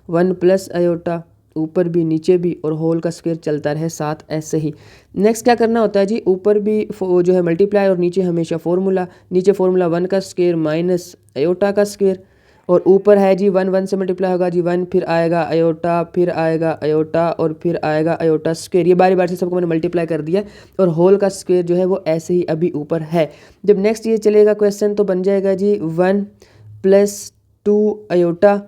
1 + आयोटा ऊपर भी नीचे भी, और होल का स्क्वायर चलता रहे साथ ऐसे ही। नेक्स्ट क्या करना होता है जी, ऊपर भी जो है मल्टीप्लाई और नीचे हमेशा फॉर्मूला। नीचे फॉर्मूला 1 का स्क्वायर माइनस आयोटा का स्क्वायर, और ऊपर है जी 1 1 से मल्टीप्लाई होगा जी 1, फिर आएगा आयोटा, फिर आएगा आयोटा, और फिर आएगा आयोटा स्क्वायर। ये बारी बारी से सबको मैंने मल्टीप्लाई कर दिया, और होल का स्क्वायर जो है वो ऐसे ही अभी ऊपर है। जब नेक्स्ट ये चलेगा क्वेश्चन तो बन जाएगा जी 1 + 2 आयोटा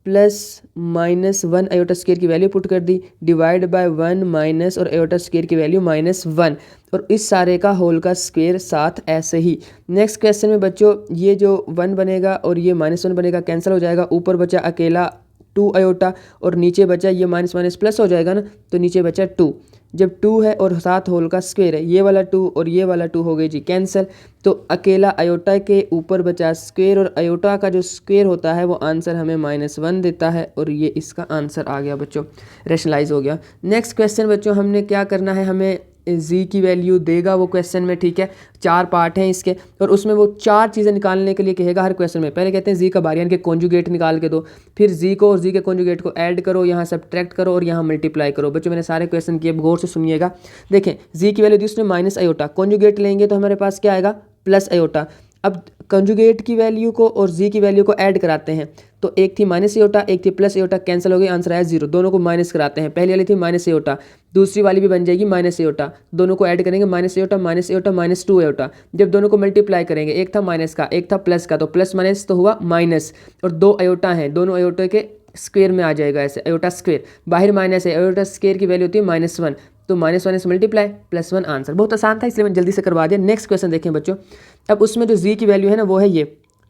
प्लस -1 आयोटा स्क्वायर की वैल्यू पुट कर दी, डिवाइड बाय 1 माइनस और आयोटा स्क्वायर की वैल्यू -1, और इस सारे का होल का स्क्वायर साथ ऐसे ही। नेक्स्ट क्वेश्चन में बच्चों ये जो 1 बनेगा और ये -1 बनेगा, कैंसिल हो जाएगा, ऊपर बचा अकेला 2 आयोटा, और नीचे बचा ये माइनस माइनस प्लस हो जाएगा ना, तो नीचे बचा 2। जब 2 है और साथ होल का स्क्वायर है, ये वाला 2 और ये वाला 2 हो गई जी कैंसिल, तो अकेला आयोटा के ऊपर बचा स्क्वायर, और आयोटा का जो स्क्वायर होता है वो आंसर हमें -1 देता है, और ये इसका आंसर आ गया बच्चों, रैशनलाइज हो गया। नेक्स्ट क्वेश्चन बच्चों हमने क्या करना है, हमें जी की वैल्यू देगा वो क्वेश्चन में, ठीक है। 4 पार्ट हैं इसके, और उसमें वो 4 चीज़ें निकालने के लिए कहेगा हर क्वेश्चन में। पहले कहते हैं जी का बारियन के कॉन्जुगेट निकाल के दो, फिर जी को और जी के कॉन्जुगेट को ऐड करो, यहाँ सब्ट्रैक्ट करो और यहाँ मल्टीप्लाई करो। बच्चों मैंने सारे क्वेश्चन किए, गौर से सुनिएगा। देखें जी की वैल्यू दी उसने माइनस आयोटा, कॉन्जुगेट लेंगे तो हमारे पास क्या आएगा प्लस आयोटा। अब कंजुगेट की वैल्यू को और जी की वैल्यू को ऐड कराते हैं, तो एक थी माइनस आयोटा, एक थी प्लस आयोटा, कैंसिल हो गई, आंसर आया 0। दोनों को माइनस कराते हैं, पहली वाली थी माइनस आयोटा, दूसरी वाली भी बन जाएगी माइनस आयोटा, दोनों को ऐड करेंगे माइनस आयोटा -2 आयोटा। जब दोनों को मल्टीप्लाई करेंगे, एक था माइनस का एक था प्लस का, तो प्लस माइनस तो हुआ माइनस, और 2 आयोटा हैं, दोनों आयोटा के स्क्वेयर में आ जाएगा ऐसे, आयोटा स्क्वेयर, बाहर माइनस है, आयोटा स्क्वेयर की वैल्यू होती है -1, तो -1 से मल्टीप्लाई +1 आंसर। बहुत आसान था इसलिए मैंने जल्दी से करवा दिया। नेक्स्ट क्वेश्चन देखें बच्चों, अब उसमें जो जी की वैल्यू है ना वो है ये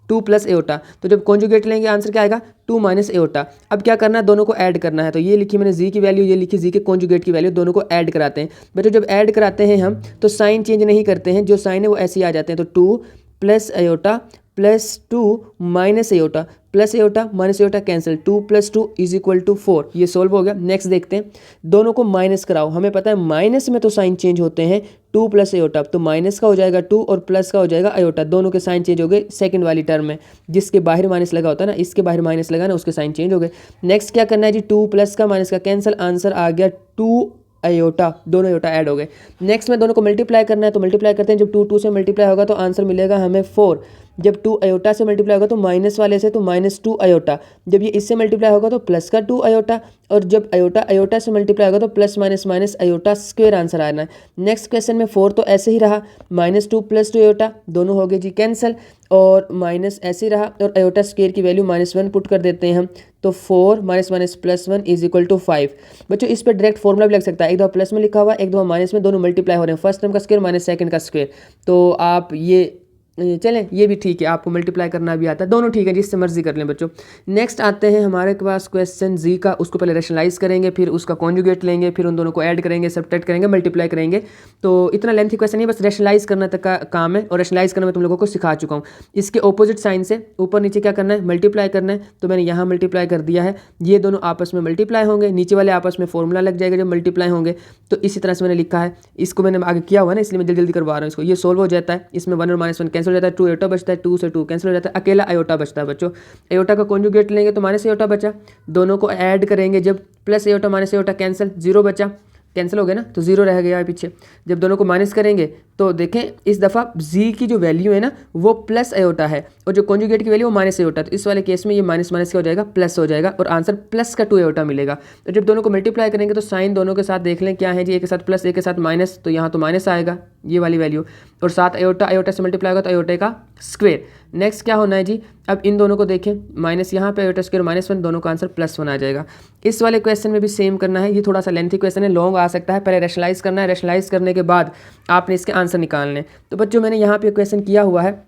2 + एओटा, तो जब कॉन्जुगेट लेंगे आंसर क्या आएगा 2 - एओटा। अब क्या करना है, दोनों को ऐड करना है, तो ये लिखी मैंने जी की वैल्यू, ये लिखी जी के कॉन्जुगेट की वैल्यू, दोनों को ऐड कराते हैं बच्चों। जब ऐड कराते हैं हम तो साइन चेंज नहीं करते हैं, जो साइन है वो ऐसे ही आ जाते हैं, तो 2 + aorta +2 - aorta, plus aorta minus aorta cancel, 2 + 2 = 4, ये सोल्व हो गया। नेक्स्ट देखते हैं, दोनों को माइनस कराओ, हमें पता है माइनस में तो साइन चेंज होते हैं, 2 + एओटा, तो माइनस का हो जाएगा 2 और प्लस का हो जाएगा एओटा, दोनों के साइन चेंज हो गए सेकंड वाली टर्म में, जिसके बाहर माइनस लगा होता है ना, इसके बाहर माइनस लगा ना, उसके साइन चेंज हो गए। नेक्स्ट क्या करना है जी, 2 प्लस का माइनस का कैंसिल, आंसर आ गया 2 एओटा, दोनों एओटा ऐड हो गए। नेक्स्ट में दोनों को मल्टीप्लाई करना है, तो मल्टीप्लाई करते हैं, जब 2 से मल्टीप्लाई होगा तो आंसर मिलेगा हमें 4, जब 2 एओटा से मल्टीप्लाई होगा तो माइनस वाले से तो -2 एओटा, जब ये इससे मल्टीप्लाई होगा तो प्लस का 2 एओटा, और जब एओटा एओटा से मल्टीप्लाई होगा तो plus minus aorta square answer आना है। नेक्स्ट क्वेश्चन में 4 तो ऐसे ही रहा, -2 + 2 एओटा, दोनों हो गए जी कैंसिल, और माइनस ऐसे ही रहा, और एओटा स्क्वायर की वैल्यू -1 पुट कर देते हैं हम, तो 4 - +1 = 5। बच्चों इस पर डायरेक्ट फॉर्मूला भी लग सकता है, एक दो प्लस में लिखा हुआ, एक दो माइनस में, दोनों मल्टीप्लाई हो रहे हैं, फर्स्ट टर्म का स्क्वायर माइनस सेकंड का स्क्वायर, तो आप ये चलें ये भी ठीक है, आपको मल्टीप्लाई करना भी आता है, दोनों ठीक है, जिससे मर्जी कर लें बच्चों। नेक्स्ट आते हैं हमारे पास क्वेश्चन जी का, उसको पहले रैशनलाइज करेंगे, फिर उसका कॉन्जुगेट लेंगे, फिर उन दोनों को ऐड करेंगे, सब्ट्रैक्ट करेंगे, मल्टीप्लाई करेंगे। तो इतना लेंथी क्वेश्चन नहीं, बस रैशनलाइज करना तक का काम है, और रैशनलाइज करना मैं तुम लोगों को सिखा चुका हूँ। इसके ऑपोजिट साइन से ऊपर नीचे क्या करना है, मल्टीप्लाई करना है, तो मैंने यहाँ मल्टीप्लाई कर दिया है, ये दोनों आपस में मल्टीप्लाई होंगे, नीचे वाले आपस में फॉर्मूला लग जाएगा जब मल्टीप्लाई होंगे, तो इसी तरह से मैंने लिखा है, इसको मैंने आगे किया हुआ है ना, इसलिए मैं जल्दी जल्दी करवा रहा हूँ इसको। ये सोल्व हो जाता है, इसमें 1 और -1 कैंसिल हो जाता है, 2 एओटा बचता है, 2 से 2 कैंसिल हो जाता है, अकेला एओटा बचता है बच्चों। एओटा का कॉन्जुगेट लेंगे तो माइनस एओटा बचा, दोनों को ऐड करेंगे जब, plus aorta minus aorta cancel, 0 बचा, कैंसिल हो गया ना, तो 0 रह गया है पीछे। जब दोनों को माइनस करेंगे तो देखें इस दफ़ा जी की जो वैल्यू है ना वो प्लस एओटा है, और जो कॉन्जुगेट की वैल्यू वो माइनस एओटा, तो इस वाले केस में ये माइनस माइनस क्या हो जाएगा, प्लस हो जाएगा, और आंसर प्लस का 2 एओटा मिलेगा। तो जब दोनों को मल्टीप्लाई करेंगे तो साइन दोनों के साथ देख लें क्या है जी, एक के साथ प्लस एक के साथ माइनस, तो यहाँ तो माइनस आएगा ये वाली वैल्यू, और साथ एओटा एओटा से मल्टीप्लाई होगा तो एओटे का स्क्वेयर। नेक्स्ट क्या होना है जी, अब इन दोनों को देखें, माइनस यहाँ पे एओटा स्क्वायर -1, दोनों का आंसर +1 आ जाएगा। इस वाले क्वेश्चन में भी सेम करना है, ये थोड़ा सा लेंथी क्वेश्चन है, लॉन्ग आ सकता है, पहले रैशनलाइज करना है, रैशनलाइज करने के बाद आपने इसके आंसर निकालने। तो बच्चों मैंने यहाँ पे क्वेश्चन किया हुआ है,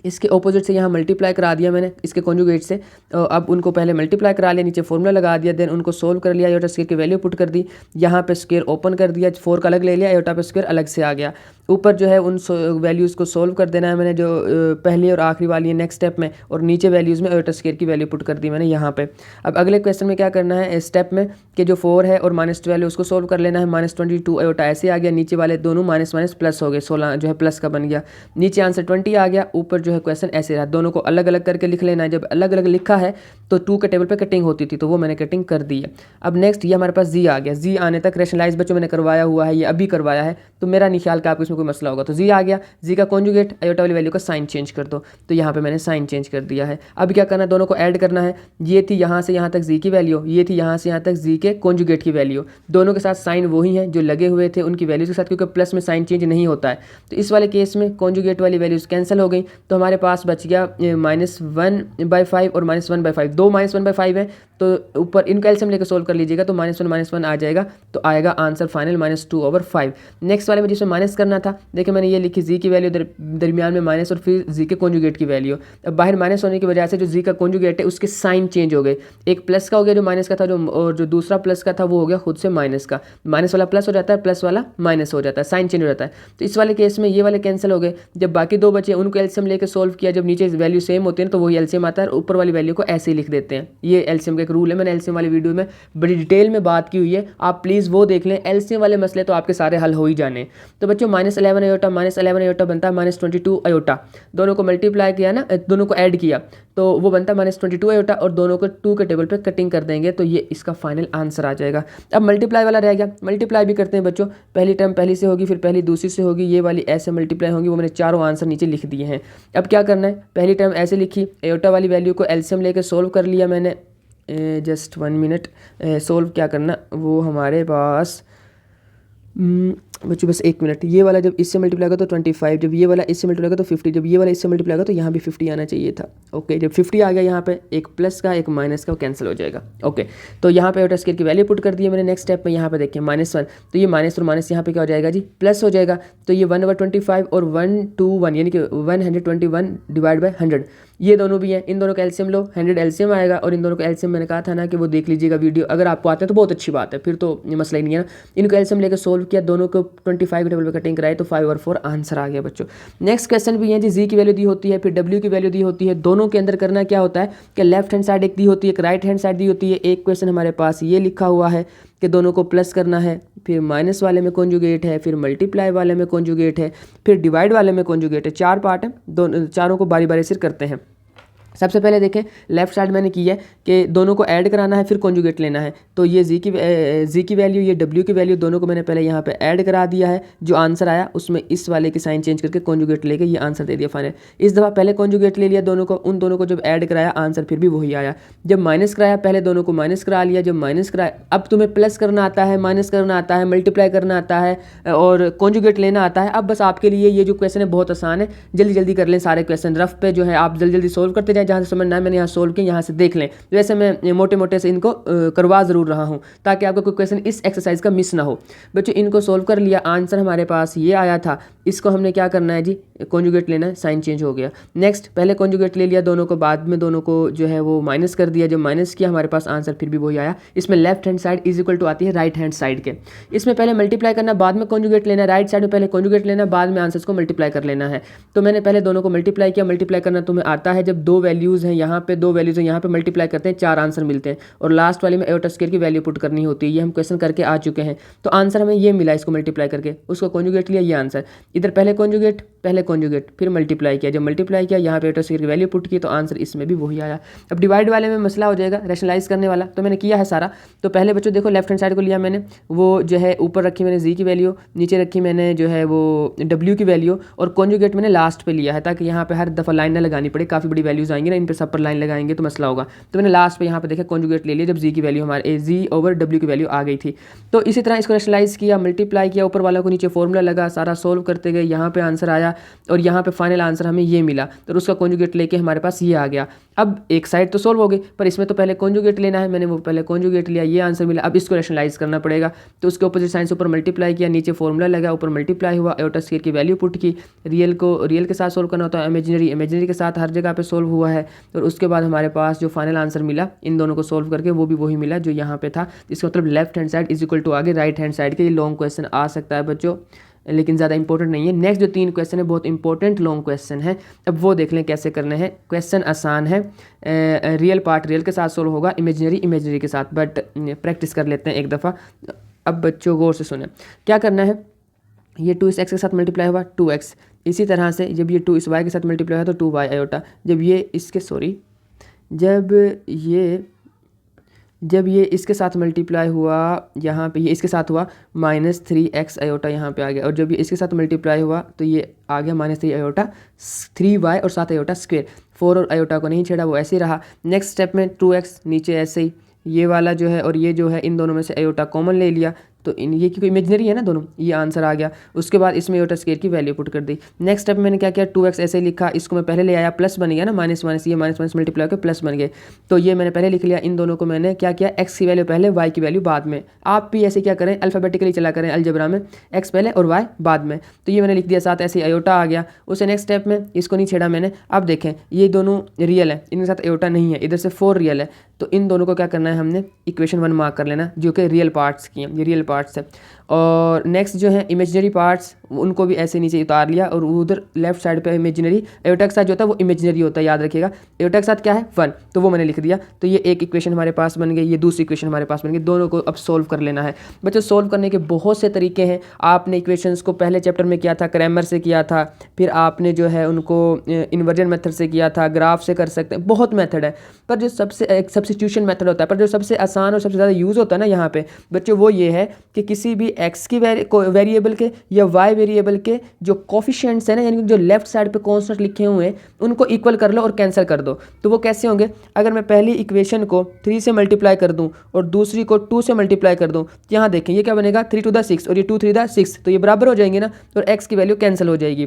इसके ऑपोजिट से यहाँ मल्टीप्लाई करा दिया मैंने इसके कॉन्जुगेट से, अब उनको पहले मल्टीप्लाई करा लिया, नीचे फॉर्मूला लगा दिया, देन उनको सोल्व कर लिया, एओटा स्क्वायर की वैल्यू पुट कर दी, यहाँ पे स्क्वायर ओपन कर दिया, 4 का अलग ले लिया, एओटा पे स्क्वायर अलग से आ गया। ऊपर जो है उन वैल्यूज़ को सोल्व कर देना है मैंने, जो पहली और आखिरी वाली है नेक्स्ट स्टेप में, और नीचे वैल्यूज़ में एओटा स्क्वायर की वैल्यू पुट कर दी मैंने यहाँ पे। अब अगले क्वेश्चन में क्या करना है, स्टेप में कि जो 4 है और -12 है उसको सोल्व कर लेना है, -22 एओटा ऐसे आ गया, नीचे वाले दोनों माइनस माइनस प्लस हो गए, 16 जो है प्लस का बन गया, नीचे आंसर 20 आ गया, ऊपर जो है क्वेश्चन ऐसे रहा, दोनों को अलग अलग करके लिख लेना है। जब अलग अलग लिखा है तो 2 के टेबल पे कटिंग होती थी, तो वो मैंने कटिंग कर दी है। अब नेक्स्ट ये हमारे पास जी आ गया, जी आने तक रैशनलाइज बच्चों मैंने करवाया हुआ है, ये अभी करवाया है, तो मेरा नहीं ख्याल कि आपको इसमें कोई मसला होगा। तो जी आ गया, जी का कॉन्जुगेट एओटा वाली वैल्यू का साइन चेंज कर दो, तो यहाँ पे मैंने साइन चेंज कर दिया है। अब क्या करना है, दोनों को ऐड करना है, ये थी यहाँ से यहाँ तक जी की वैल्यू, ये थी यहाँ से यहाँ तक जी के कॉन्जुगेट की वैल्यू, दोनों के साथ साइन वही हैं जो लगे हुए थे उनकी वैल्यूज के साथ, क्योंकि प्लस में साइन चेंज नहीं होता है। तो इस वाले केस में कॉन्जुगेट वाली वैल्यूज कैंसिल हो गई, तो हमारे पास बच गया -1/5 और -1/5, दो -1/5 है, तो ऊपर इनका एलसीएम लेकर सोल्व कर लीजिएगा, तो -1 आ जाएगा, तो आएगा आंसर फाइनल -2/5। नेक्स्ट वाले में जिसमें माइनस करना था, देखिए मैंने ये लिखी जी की वैल्यू दरमियान में माइनस, और फिर जी के कॉन्जुगेट की वैल्यू। अब बाहर माइनस होने की वजह से जो जी का कॉन्जुगेट है उसके साइन चेंज हो गए, एक प्लस का हो गया जो माइनस का था, जो और जो दूसरा प्लस का था वो हो गया खुद से माइनस का, माइनस वाला प्लस हो जाता है, प्लस वाला माइनस हो जाता है, साइन चेंज हो जाता है। तो इस वाले केस में ये वाले कैंसिल हो गए, जब बाकी दो बचे उनको एलसीएम लेकर सोल्व किया, जब नीचे वैल्यू सेम होती है तो वही एलसीएम आता है, ऊपर वाली वैल्यू को ऐसे ही लिख देते हैं। ये एलसीएम का एक रूल है, मैंने एलसीएम वाली वीडियो में बड़ी डिटेल में बात की हुई है, आप प्लीज़ वो देख लें, एलसीएम वाले मसले तो आपके सारे हल हो ही जाने। तो बच्चों -11 एओटा बनता है -22 एओटा, दोनों को मल्टीप्लाई किया ना, दोनों को ऐड किया तो वो बनता है -22 एओटा, और दोनों को 2 के टेबल पे कटिंग कर देंगे, तो ये इसका फाइनल आंसर आ जाएगा। अब मल्टीप्लाई वाला रह गया, मल्टीप्लाई भी करते हैं बच्चों, पहली टर्म पहली से होगी, फिर पहली दूसरी से होगी, ये वाली ऐसे मल्टीप्लाई होंगी, वो मैंने चारों आंसर नीचे लिख दिए हैं। अब क्या करना है, पहली टर्म ऐसे लिखी, एओटा वाली वैल्यू को एलसीएम लेकर सोल्व कर लिया मैंने, जस्ट 1 मिनट, सोल्व क्या करना, वो हमारे पास बच्चों बस एक मिनट, ये वाला जब इससे मल्टीप्लाई होगा तो 25, जब ये वाला इससे मल्टीप्लाई होगा तो 50, जब ये वाला इससे मल्टीप्लाई होगा तो यहाँ भी 50 आना चाहिए था। ओके, जब 50 आ गया यहाँ पे एक प्लस का एक माइनस का कैंसिल हो जाएगा। ओके, तो यहाँ पे आयोटा स्केयर की वैल्यू पुट कर दी है मैंने। नेक्स्ट स्टेप में यहाँ पे देखिए -1, तो ये माइनस और माइनस यहाँ पे क्या हो जाएगा जी, प्लस हो जाएगा। तो ये 1/25 और 1/1 यानी कि 121 डिवाइड बाई 100, ये दोनों भी हैं। इन दोनों का एलसीएम लो, 100 एलसीएम आएगा। और इन दोनों का एलसीएम मैंने कहा था ना कि वो देख लीजिएगा वीडियो, अगर आपको आते हैं तो बहुत अच्छी बात है, फिर तो ये मसला ही नहीं है ना। इनको एलसीएम लेकर सोल्व किया, दोनों को 25 के टेबल पे कटिंग कराई तो 5 और 4 आंसर आ गया बच्चों। नेक्स्ट क्वेश्चन भी है जी, जी की वैल्यू दी होती है, फिर डब्ल्यू की वैल्यू दी होती है। दोनों के अंदर करना क्या होता है कि लेफ्ट हैंड साइड एक दी होती है, एक राइट हैंड साइड दी होती है। एक क्वेश्चन हमारे पास ये लिखा हुआ है कि दोनों को प्लस करना है, फिर माइनस वाले में कॉन्जुगेट है, फिर मल्टीप्लाई वाले में कॉन्जुगेट है, फिर डिवाइड वाले में कॉन्जुगेट है। 4 पार्ट है, दोनों चारों को बारी बारी से करते हैं। सबसे पहले देखें लेफ्ट साइड मैंने की है कि दोनों को ऐड कराना है, फिर कॉन्जुगेट लेना है। तो ये जी की वैल्यू, ये डब्ल्यू की वैल्यू, दोनों को मैंने पहले यहाँ पे ऐड करा दिया है। जो आंसर आया उसमें इस वाले की साइन चेंज करके कॉन्जुगेट लेके ये आंसर दे दिया फाइनल। इस दफ़ा पहले कॉन्जुगेट ले लिया दोनों को, उन दोनों को जब ऐड कराया आंसर फिर भी वही आया। जब माइनस कराया पहले दोनों को माइनस करा लिया, जब माइनस कराया अब तुम्हें प्लस करना आता है, माइनस करना आता है, मल्टीप्लाई करना आता है और कॉन्जुगेट लेना आता है। अब बस आपके लिए ये जो क्वेश्चन है बहुत आसान है, जल्दी जल्दी कर लें सारे क्वेश्चन। रफ पे जो है आप जल्दी जल्दी सोल्व करते जाएं, जहाँ से समझना है मैंने यहाँ सोल्व किया, यहाँ से देख लें। वैसे मैं मोटे मोटे से इनको करवा ज़रूर रहा हूँ ताकि आपका कोई क्वेश्चन इस एक्सरसाइज का मिस ना हो। बच्चों इनको सोल्व कर लिया, आंसर हमारे पास ये आया था। इसको हमने क्या करना है जी, कॉन्जुगेट लेना है, साइन चेंज हो गया। नेक्स्ट पहले कॉन्जुगेट ले लिया दोनों को, बाद में दोनों को जो है वो माइनस कर दिया। जब माइनस किया हमारे पास आंसर फिर भी वही आया। इसमें left hand side is equal to आती है राइट हैंड साइड के। इसमें पहले मल्टीप्लाई करना, बाद में कॉन्जुगेट लेना। राइट साइड में पहले कॉन्जुगेट लेना, बाद में आंसर्स को मल्टीप्लाई कर लेना है। तो मैंने पहले दोनों को मल्टीप्लाई किया। मल्टीप्लाई करना तुम्हें आता है, जब दो वैल्यूज़ हैं यहाँ पे, दो वैल्यूज़ हैं यहाँ पे, मल्टीप्लाई करते हैं 4 आंसर मिलते हैं और लास्ट वाले में आयोटा स्क्वायर की वैल्यू पुट करनी होती है। ये हम क्वेश्चन करके आ चुके हैं। तो आंसर हमें ये मिला, इसको मल्टीप्लाई करके उसको कॉन्जुगेट लिया, ये आंसर। इधर पहले कॉन्जुगेट फिर मल्टीप्लाई किया, जब मल्टीप्लाई किया यहाँ पे आयोटा स्क्वायर की वैल्यू पुट की तो आंसर इसमें भी वही आया। अब डिवाइड वाले में मसला हो जाएगा रैशनलाइज करने वाला, तो मैंने किया है सारा। तो पहले बच्चों देखो लेफ्ट हैंड साइड को लिया मैंने, वो जो है ऊपर रखी मैंने जी की वैल्यू, नीचे रखी मैंने जो है वो डब्ल्यू की वैल्यू, और कॉन्जुगेट मैंने लास्ट पे लिया है ताकि यहाँ पे हर दफ़ा लाइन ना लगानी पड़े। काफ़ी बड़ी वैल्यूज़ आएंगी ना, इन पे सब पर लाइन लगाएंगे तो मसला होगा। तो मैंने लास्ट पे यहाँ पे देखा कॉन्जुगेट ले लिया जब जी की वैल्यू हमारे जी ओवर डब्ल्यू की वैल्यू आ गई थी। तो इसी तरह इसको रैशनलाइज किया, मल्टीप्लाई किया, ऊपर वालों को नीचे फॉर्मूला लगा, सारा सोल्व करते गए, यहाँ पे आंसर आया और यहाँ पे फाइनल आंसर हमें ये मिला। तो उसका कॉन्जुगेट लेके हमारे पास ये आ गया। अब एक साइड तो सोल्व हो गई, पर इसमें तो पहले कॉन्जुगेट लेना है। मैंने वो पहले कॉन्जुगेट लिया, ये आंसर मिला। अब इसको रैशनलाइज करना पड़ेगा, तो उसके अपोजिट साइन से ऊपर मल्टीप्लाई किया, नीचे फॉर्मूला लगा, ऊपर मल्टीप्लाई हुआ, आयोटा स्क्वायर की वैल्यू पुट की। रियल को रियल के साथ सोल्व करना होता है, इमेजिनरी के साथ हर जगह पे सोल्व हुआ है। और उसके बाद हमारे पास जो फाइनल आंसर मिला इन दोनों को सोल्व करके वो भी वही मिला जो यहाँ पे था। इसका मतलब left hand side is equal to आगे राइट हैंड साइड के। ये लॉन्ग क्वेश्चन आ सकता है बच्चों, लेकिन ज़्यादा इंपॉर्टेंट नहीं है। नेक्स्ट जो 3 क्वेश्चन है बहुत इंपॉर्टेंट लॉन्ग क्वेश्चन है, अब वो देख लें कैसे करने हैं। क्वेश्चन आसान है, रियल पार्ट रियल के साथ सोल्व होगा, इमेजिनरी के साथ, बट प्रैक्टिस कर लेते हैं एक दफ़ा। अब बच्चों गौर से सुने क्या करना है। ये 2 इस एक्स के साथ मल्टीप्लाई हुआ 2x, इसी तरह से जब ये 2 इस y के साथ मल्टीप्लाई हुआ तो 2y आयोटा। जब ये इसके साथ मल्टीप्लाई हुआ यहाँ पे, ये इसके साथ हुआ -3x आयोटा यहाँ पे आ गया। और जब ये इसके साथ मल्टीप्लाई हुआ तो ये आ गया -3 आयोटा 3y और 7 आयोटा स्क्वायर। 4 और आयोटा को नहीं छेड़ा, वो ऐसे ही रहा। नेक्स्ट स्टेप में 2x नीचे ऐसे ही, ये वाला जो है और ये जो है इन दोनों में से आयोटा कॉमन ले लिया, तो ये क्योंकि इमेजिनरी है ना दोनों, ये आंसर आ गया। उसके बाद इसमें आयोटा स्क्वायर की वैल्यू पुट कर दी। नेक्स्ट स्टेप मैंने क्या किया, 2x ऐसे ही लिखा, इसको मैं पहले ले आया, प्लस बन गया ना, माइनस ये माइनस मल्टीप्लाई होकर प्लस बन गए। तो ये मैंने पहले लिख लिया। इन दोनों को मैंने क्या किया, x की वैल्यू पहले, y की वैल्यू बाद में। आप भी ऐसे क्या करें, अल्फ़ाबेटिकली चला करें अलजेब्रा में, x पहले और y बाद में। तो ये मैंने लिख दिया, साथ ऐसे ही आयोटा आ गया। उसे नेक्स्ट स्टेप में इसको नहीं छेड़ा मैंने। अब देखें ये दोनों रियल है, इनके साथ आयोटा नहीं है, इधर से 4 रियल है। तो इन दोनों को क्या करना है, हमने इक्वेशन 1 मार्क कर लेना, जो कि रियल पार्ट्स की हैं, ये रियल पार्ट्स है। और नेक्स्ट जो है इमेजिनरी पार्ट्स, उनको भी ऐसे नीचे उतार लिया और उधर लेफ्ट साइड पे इमेजिनरी, आयोटा के साथ जो होता है वो इमेजिनरी होता है, याद रखिएगा। आयोटा के साथ क्या है 1, तो वो मैंने लिख दिया। तो ये एक इक्वेशन हमारे पास बन गई, ये दूसरी इक्वेशन हमारे पास बन गई। दोनों को अब सोल्व कर लेना है बच्चों। सोल्व करने के बहुत से तरीके हैं। आपने इक्वेशंस को पहले चैप्टर में किया था, क्रैमर से किया था, फिर आपने जो है उनको इन्वर्जन मेथड से किया था, ग्राफ से कर सकते हैं, बहुत मेथड है। पर जो सबसे सब्स्टिट्यूशन मेथड होता है, पर जो सबसे आसान और सबसे ज़्यादा यूज़ होता है ना यहाँ पे बच्चों, वो ये है कि किसी भी एक्स की वेरिएबल के या वाई वेरिएबल के जो कोफिशिएंट्स हैं ना, यानी कि जो लेफ्ट साइड पे कॉन्स्टेंट लिखे हुए हैं उनको इक्वल कर लो और कैंसिल कर दो। तो वो कैसे होंगे, अगर मैं पहली इक्वेशन को 3 से मल्टीप्लाई कर दूं और दूसरी को 2 से मल्टीप्लाई कर दूं, तो यहाँ देखें ये क्या बनेगा 3 to the 6 और ये 2 3 the 6, तो ये बराबर हो जाएंगे ना, तो एक्स की वैल्यू कैंसिल हो जाएगी।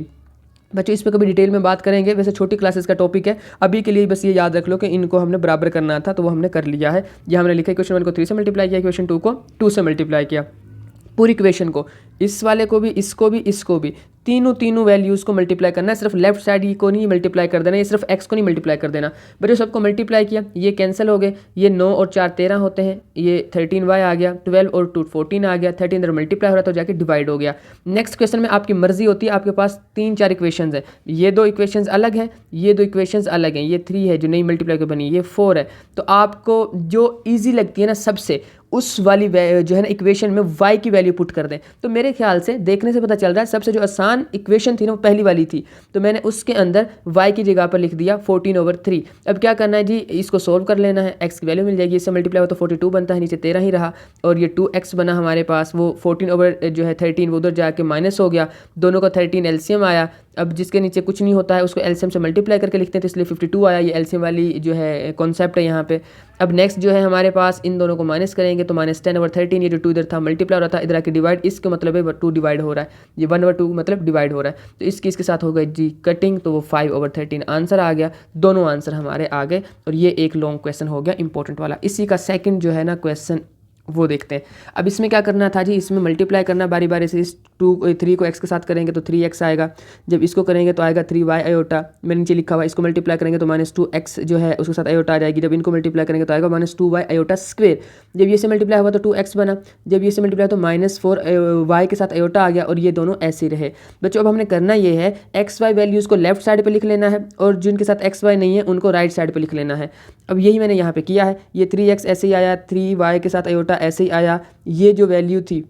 बच्चों इस पर कभी डिटेल में बात करेंगे, वैसे छोटी क्लासेस का टॉपिक है, अभी के लिए बस ये याद रख लो कि इनको हमने बराबर करना था तो वो हमने कर लिया है। यहाँ हमने लिखा इक्वेशन 1 को 3 से मल्टीप्लाई किया, इक्वेशन 2 को 2 से मल्टीप्लाई किया, पूरी इक्वेशन को, इस वाले को भी, इसको भी, इसको भी, तीनों वैल्यूज़ को मल्टीप्लाई करना है, सिर्फ लेफ्ट साइड को नहीं मल्टीप्लाई कर देना, ये सिर्फ एक्स को नहीं मल्टीप्लाई कर देना। बच्चों सबको मल्टीप्लाई किया, ये कैंसिल हो गए, ये 9 और 4 13 होते हैं, ये 13y आ गया, 12 और 2 14 आ गया, 13 इधर मल्टीप्लाई हो रहा था तो जाके डिवाइड हो गया। नेक्स्ट क्वेश्चन में आपकी मर्जी होती है, आपके पास 3-4 इक्वेशन है, ये 2 इक्वेशन अलग हैं, ये 2 इक्वेशन अलग हैं, ये 3 है जो नई मल्टीप्लाई को बनी, ये 4 है। तो आपको जो ईजी लगती है ना सबसे, उस वाली जो है ना इक्वेशन में y की वैल्यू पुट कर दें। तो मेरे ख्याल से देखने से पता चल रहा है सबसे जो आसान इक्वेशन थी ना वो पहली वाली थी, तो मैंने उसके अंदर y की जगह पर लिख दिया 14/3। अब क्या करना है जी, इसको सोल्व कर लेना है, x की वैल्यू मिल जाएगी, इससे मल्टीप्लाई हो तो 42 बनता है, नीचे 13 ही रहा, और ये 2x बना हमारे पास, वो 14/13 वो उधर जाके माइनस हो गया, दोनों का 13 एलसीएम आया। अब जिसके नीचे कुछ नहीं होता है उसको एलसीएम से मल्टीप्लाई करके लिखते हैं, तो इसलिए 52 आया, ये एलसीएम वाली जो है कॉन्सेप्ट है यहाँ पे। अब नेक्स्ट जो है हमारे पास इन दोनों को माइनस करेंगे तो -10/13, ये जो 2 इधर था मल्टीप्लाई हो रहा था, इधर आके डिवाइड, इसका मतलब है 2 डिवाइड हो रहा है, ये 1/2 मतलब डिवाइड हो रहा है, तो इसके साथ हो गई जी कटिंग, तो वो 5/13 आंसर आ गया। दोनों आंसर हमारे आ गए और ये एक लॉन्ग क्वेश्चन हो गया इंपॉर्टेंट वाला। इसी का सेकंड जो है ना क्वेश्चन वो देखते हैं। अब इसमें क्या करना था जी, इसमें मल्टीप्लाई करना बारी बारी से, इस 3 को x के साथ करेंगे तो 3x आएगा, जब इसको करेंगे तो आएगा 3y आयोटा, मैंने नीचे लिखा हुआ, इसको मल्टीप्लाई करेंगे तो -2x जो है उसके साथ आयोटा आ जाएगी, जब इनको मल्टीप्लाई करेंगे तो आएगा -2y आयोटा स्क्वेयर, जब ये से मल्टीप्लाई हुआ तो 2x बना, जब ये से मल्टीप्लाई तो -4y के साथ आयोटा आ गया, और ये दोनों ऐसे रहे। बच्चों अब हमने करना ये है एक्स वाई वैल्यूज़ को लेफ्ट साइड पर लिख लेना है और जिनके साथ एक्स वाई नहीं है उनको राइट साइड पर लिख लेना है। अब यही मैंने यहाँ पे किया है, ये 3x ऐसे ही आया, 3y के साथ आयोटा ऐसे ही आया, ये जो वैल्यू थी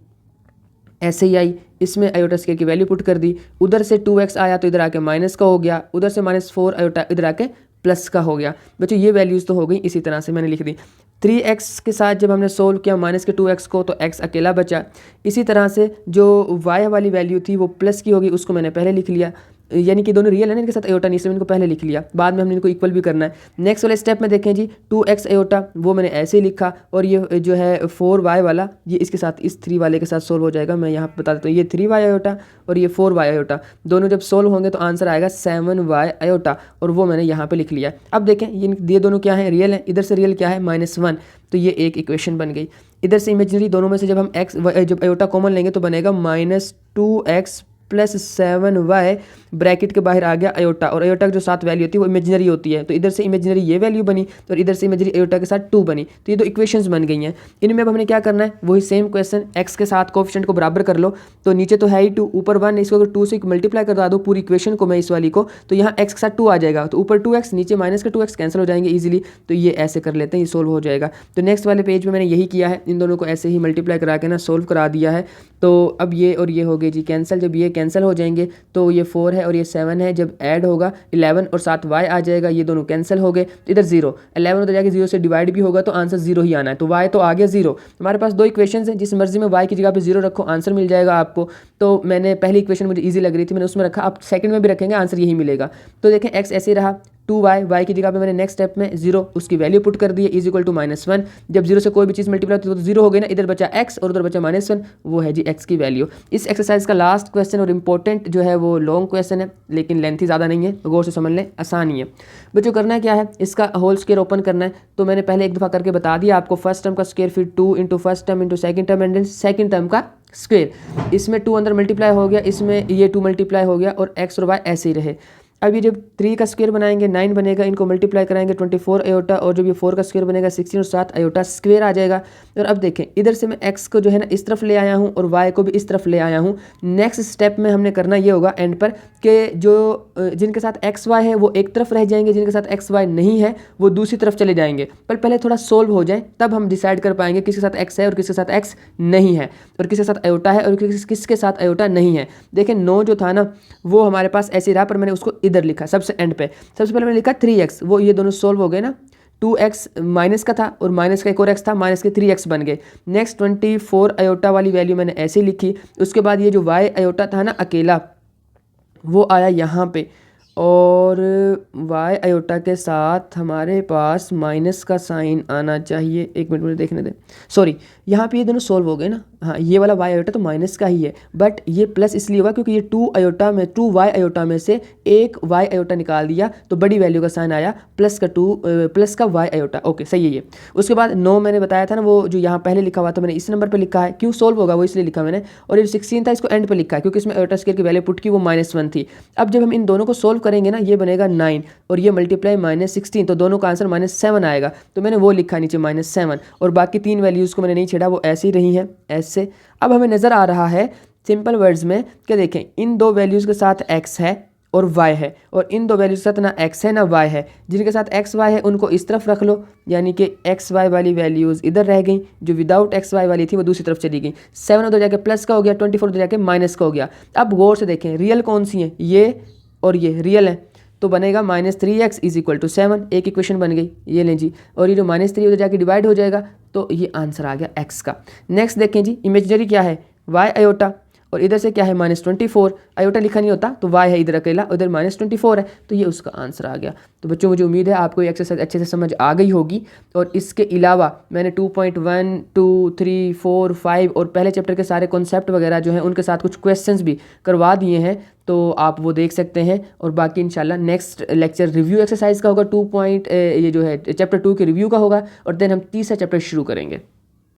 ऐसे ही आई, इसमें आयोटा स्क्वायर की वैल्यू पुट कर दी, उधर से 2x आया तो इधर आके माइनस का हो गया, उधर से -4 आयोटा इधर आके प्लस का हो गया। बच्चों ये वैल्यूज़ तो हो गई, इसी तरह से मैंने लिख दी। 3x के साथ जब हमने सोल्व किया माइनस के 2x को तो x अकेला बचा। इसी तरह से जो y वाली वैल्यू थी वो प्लस की होगी, उसको मैंने पहले लिख लिया, यानी कि दोनों रियल है ना, इनके साथ आयोटा नहीं, इसलिए इनको पहले लिख लिया, बाद में हमने इनको इक्वल भी करना है। नेक्स्ट वाले स्टेप में देखें जी 2x आयोटा वो मैंने ऐसे ही लिखा, और ये जो है 4y वाला ये इसके साथ इस 3 वाले के साथ सोल्व हो जाएगा। मैं यहाँ पे बता देता हूँ, ये 3y आयोटा और ये 4y आयोटा दोनों जब सोल्व होंगे तो आंसर आएगा 7y आयोटा, और वो मैंने यहाँ पर लिख लिया। अब देखें ये दोनों क्या है, रियल है, इधर से रियल क्या है -1, तो ये एक इक्वेशन बन गई। इधर से इमेजिनरी दोनों में से जब हम जब आयोटा कॉमन लेंगे तो बनेगा -2x + 7y, ब्रैकेट के बाहर आ गया आयोटा, और आयोटा की जो साथ वैल्यू होती है वो इमेजिनरी होती है, तो इधर से इमेजिनरी ये वैल्यू बनी और इधर से इमेजिनरी आयोटा के साथ 2 बनी, तो ये 2 इक्वेशंस बन गई हैं। इनमें अब हमने क्या करना है, वही सेम क्वेश्चन, x के साथ कोफिशिएंट को बराबर कर लो, तो नीचे तो है ही 2, ऊपर 1, इसको अगर 2 से मल्टीप्लाई करवा दो पूरी इक्वेशन को मैं इस वाली को, तो यहाँ x के साथ 2 आ जाएगा, तो ऊपर 2x नीचे -2x कैंसिल हो जाएंगे ईजिली, तो ये ऐसे कर लेते हैं, ये सोल्व हो जाएगा। तो नेक्स्ट वाले पेज में मैंने यही किया है, इन दोनों को ऐसे ही मल्टीप्लाई करा के ना सोल्व करा दिया है। तो अब ये और ये हो गए जी कैंसिल, जब ये कैंसिल हो जाएंगे तो ये 4 है और ये 7 है, जब ऐड होगा 11 और साथ y आ जाएगा, ये दोनों कैंसिल हो गए, इधर 0, 11 उधर जाके 0 से डिवाइड भी होगा तो आंसर 0 ही आना है, तो y तो आ गया 0। हमारे पास 2 इक्वेशन हैं, जिस मर्जी में y की जगह पे 0 रखो आंसर मिल जाएगा आपको। तो मैंने पहली इक्वेशन मुझे ईजी लग रही थी, मैंने उसमें रखा, आप सेकंड में भी रखेंगे आंसर यही मिलेगा। तो देखें x ऐसे ही रहा, 2y, y की जगह पे मैंने नेक्स्ट स्टेप में 0 उसकी वैल्यू पुट कर दी है, = -1, जब 0 से कोई भी चीज़ मल्टीप्लाई होती है तो 0 हो गई ना, इधर बचा x और उधर बचा -1, वो है जी x की वैल्यू। इस एक्सरसाइज का लास्ट क्वेश्चन और इंपॉर्टेंट जो है वो लॉन्ग क्वेश्चन है, लेकिन लेंथी ज़्यादा नहीं है, गौर से समझ लें, आसान ही है। बच्चों करना क्या है, इसका होल स्क्वायर ओपन करना है, तो मैंने पहले एक दफ़ा करके बता दिया आपको, फर्स्ट टर्म का स्क्वायर फिर 2 × first term × second term and second term का स्क्वायर, इसमें 2 अंदर मल्टीप्लाई हो गया, इसमें ये 2 मल्टीप्लाई हो गया, और x और y ऐसे ही रहे। अब ये जब 3 का स्क्वायर बनाएंगे 9 बनेगा, इनको मल्टीप्लाई कराएंगे 24 आयोटा, और जब ये 4 का स्क्वायर बनेगा 16 और 7 आयोटा स्क्वायर आ जाएगा। और अब देखें इधर से मैं x को जो है ना इस तरफ ले आया हूँ और y को भी इस तरफ ले आया हूँ। नेक्स्ट स्टेप में हमने करना ये होगा एंड पर कि जो जिनके साथ x y है वो एक तरफ रह जाएंगे, जिनके साथ x y नहीं है वो दूसरी तरफ चले जाएंगे, पर पहले थोड़ा सोल्व हो जाए तब हम डिसाइड कर पाएंगे किसके साथ x है और किसके साथ x नहीं है, और किसके साथ आयोटा है और किसके साथ आयोटा नहीं है। देखें 9 जो था ना वो हमारे पास ऐसे रहा, पर मैंने उसको इधर लिखा सबसे एंड पे। सबसे पहले मैंने लिखा 3x, वो ये दोनों सोल्व हो गए ना, 2x माइनस का था और माइनस का एक और x था, माइनस के 3x बन गए। नेक्स्ट 24 आयोटा वाली वैल्यू मैंने ऐसे लिखी। उसके बाद ये जो y आयोटा था ना अकेला, वो आया यहाँ पे, और y आयोटा के साथ हमारे पास माइनस का साइन आना चाहिए। एक मिनट मुझे देखने दें, सॉरी, यहाँ पे ये दोनों सोल्व हो गए ना। हाँ, ये वाला y आयोटा तो माइनस का ही है, बट ये प्लस इसलिए हुआ क्योंकि ये 2 y आयोटा में से एक y आयोटा निकाल दिया तो बड़ी वैल्यू का साइन आया प्लस का y आयोटा। ओके, सही है ये। उसके बाद 9 मैंने बताया था ना, वो जो यहाँ पहले लिखा हुआ था मैंने इस नंबर पर लिखा है, क्यों सोल्व होगा वो इसलिए लिखा मैंने। और ये 16 था, इसको एंड पर लिखा है क्योंकि इसमें आयोटा स्केयर की वैल्यू पुट की वो -1 थी। अब जब हम इन दोनों को सोल्व करेंगे ना, ये बनेगा 9 और ये मल्टीप्लाई -16, तो दोनों का आंसर -7 आएगा। तो मैंने वो लिखा नीचे -7, और बाकी 3 वैल्यूज़ को मैंने नहीं छेड़ा, वो ऐसे ही रही हैं ऐसे। अब हमें नज़र आ रहा है सिंपल वर्ड्स में कि देखें, इन दो वैल्यूज़ के साथ x है और y है, और इन दो वैल्यूज़ के साथ ना x है ना y है। जिनके साथ x y है उनको इस तरफ रख लो, यानी कि x y वाली वैल्यूज़ इधर रह गई, जो विदाउट x y वाली थी वो दूसरी तरफ चली गई। 7 उधर जाके प्लस का हो गया, 24 उधर जाके माइनस का हो गया। अब गौर से देखें, रियल कौन सी हैं, ये और ये रियल है, तो बनेगा -3x = 7, एक इक्वेशन बन गई, ये लें जी। और ये जो -3 उधर जाके डिवाइड हो जाएगा, तो ये आंसर आ गया x का। नेक्स्ट देखें जी, इमेजिनरी क्या है, y आयोटा, और इधर से क्या है -24, आयोटा लिखा नहीं होता तो y है इधर अकेला, उधर -24 है, तो ये उसका आंसर आ गया। तो बच्चों, मुझे उम्मीद है आपको ये एक्सरसाइज अच्छे से समझ आ गई होगी। और इसके अलावा मैंने 2.1, 2, 3, 4, 5 और पहले चैप्टर के सारे कॉन्सेप्ट वगैरह जो हैं उनके साथ कुछ क्वेश्चंस भी करवा दिए हैं, तो आप वो देख सकते हैं। और बाकी इंशाल्लाह नेक्स्ट लेक्चर रिव्यू एक्सरसाइज का होगा, ये जो है चैप्टर 2 के रिव्यू का होगा, और देन हम तीसरा चैप्टर शुरू करेंगे।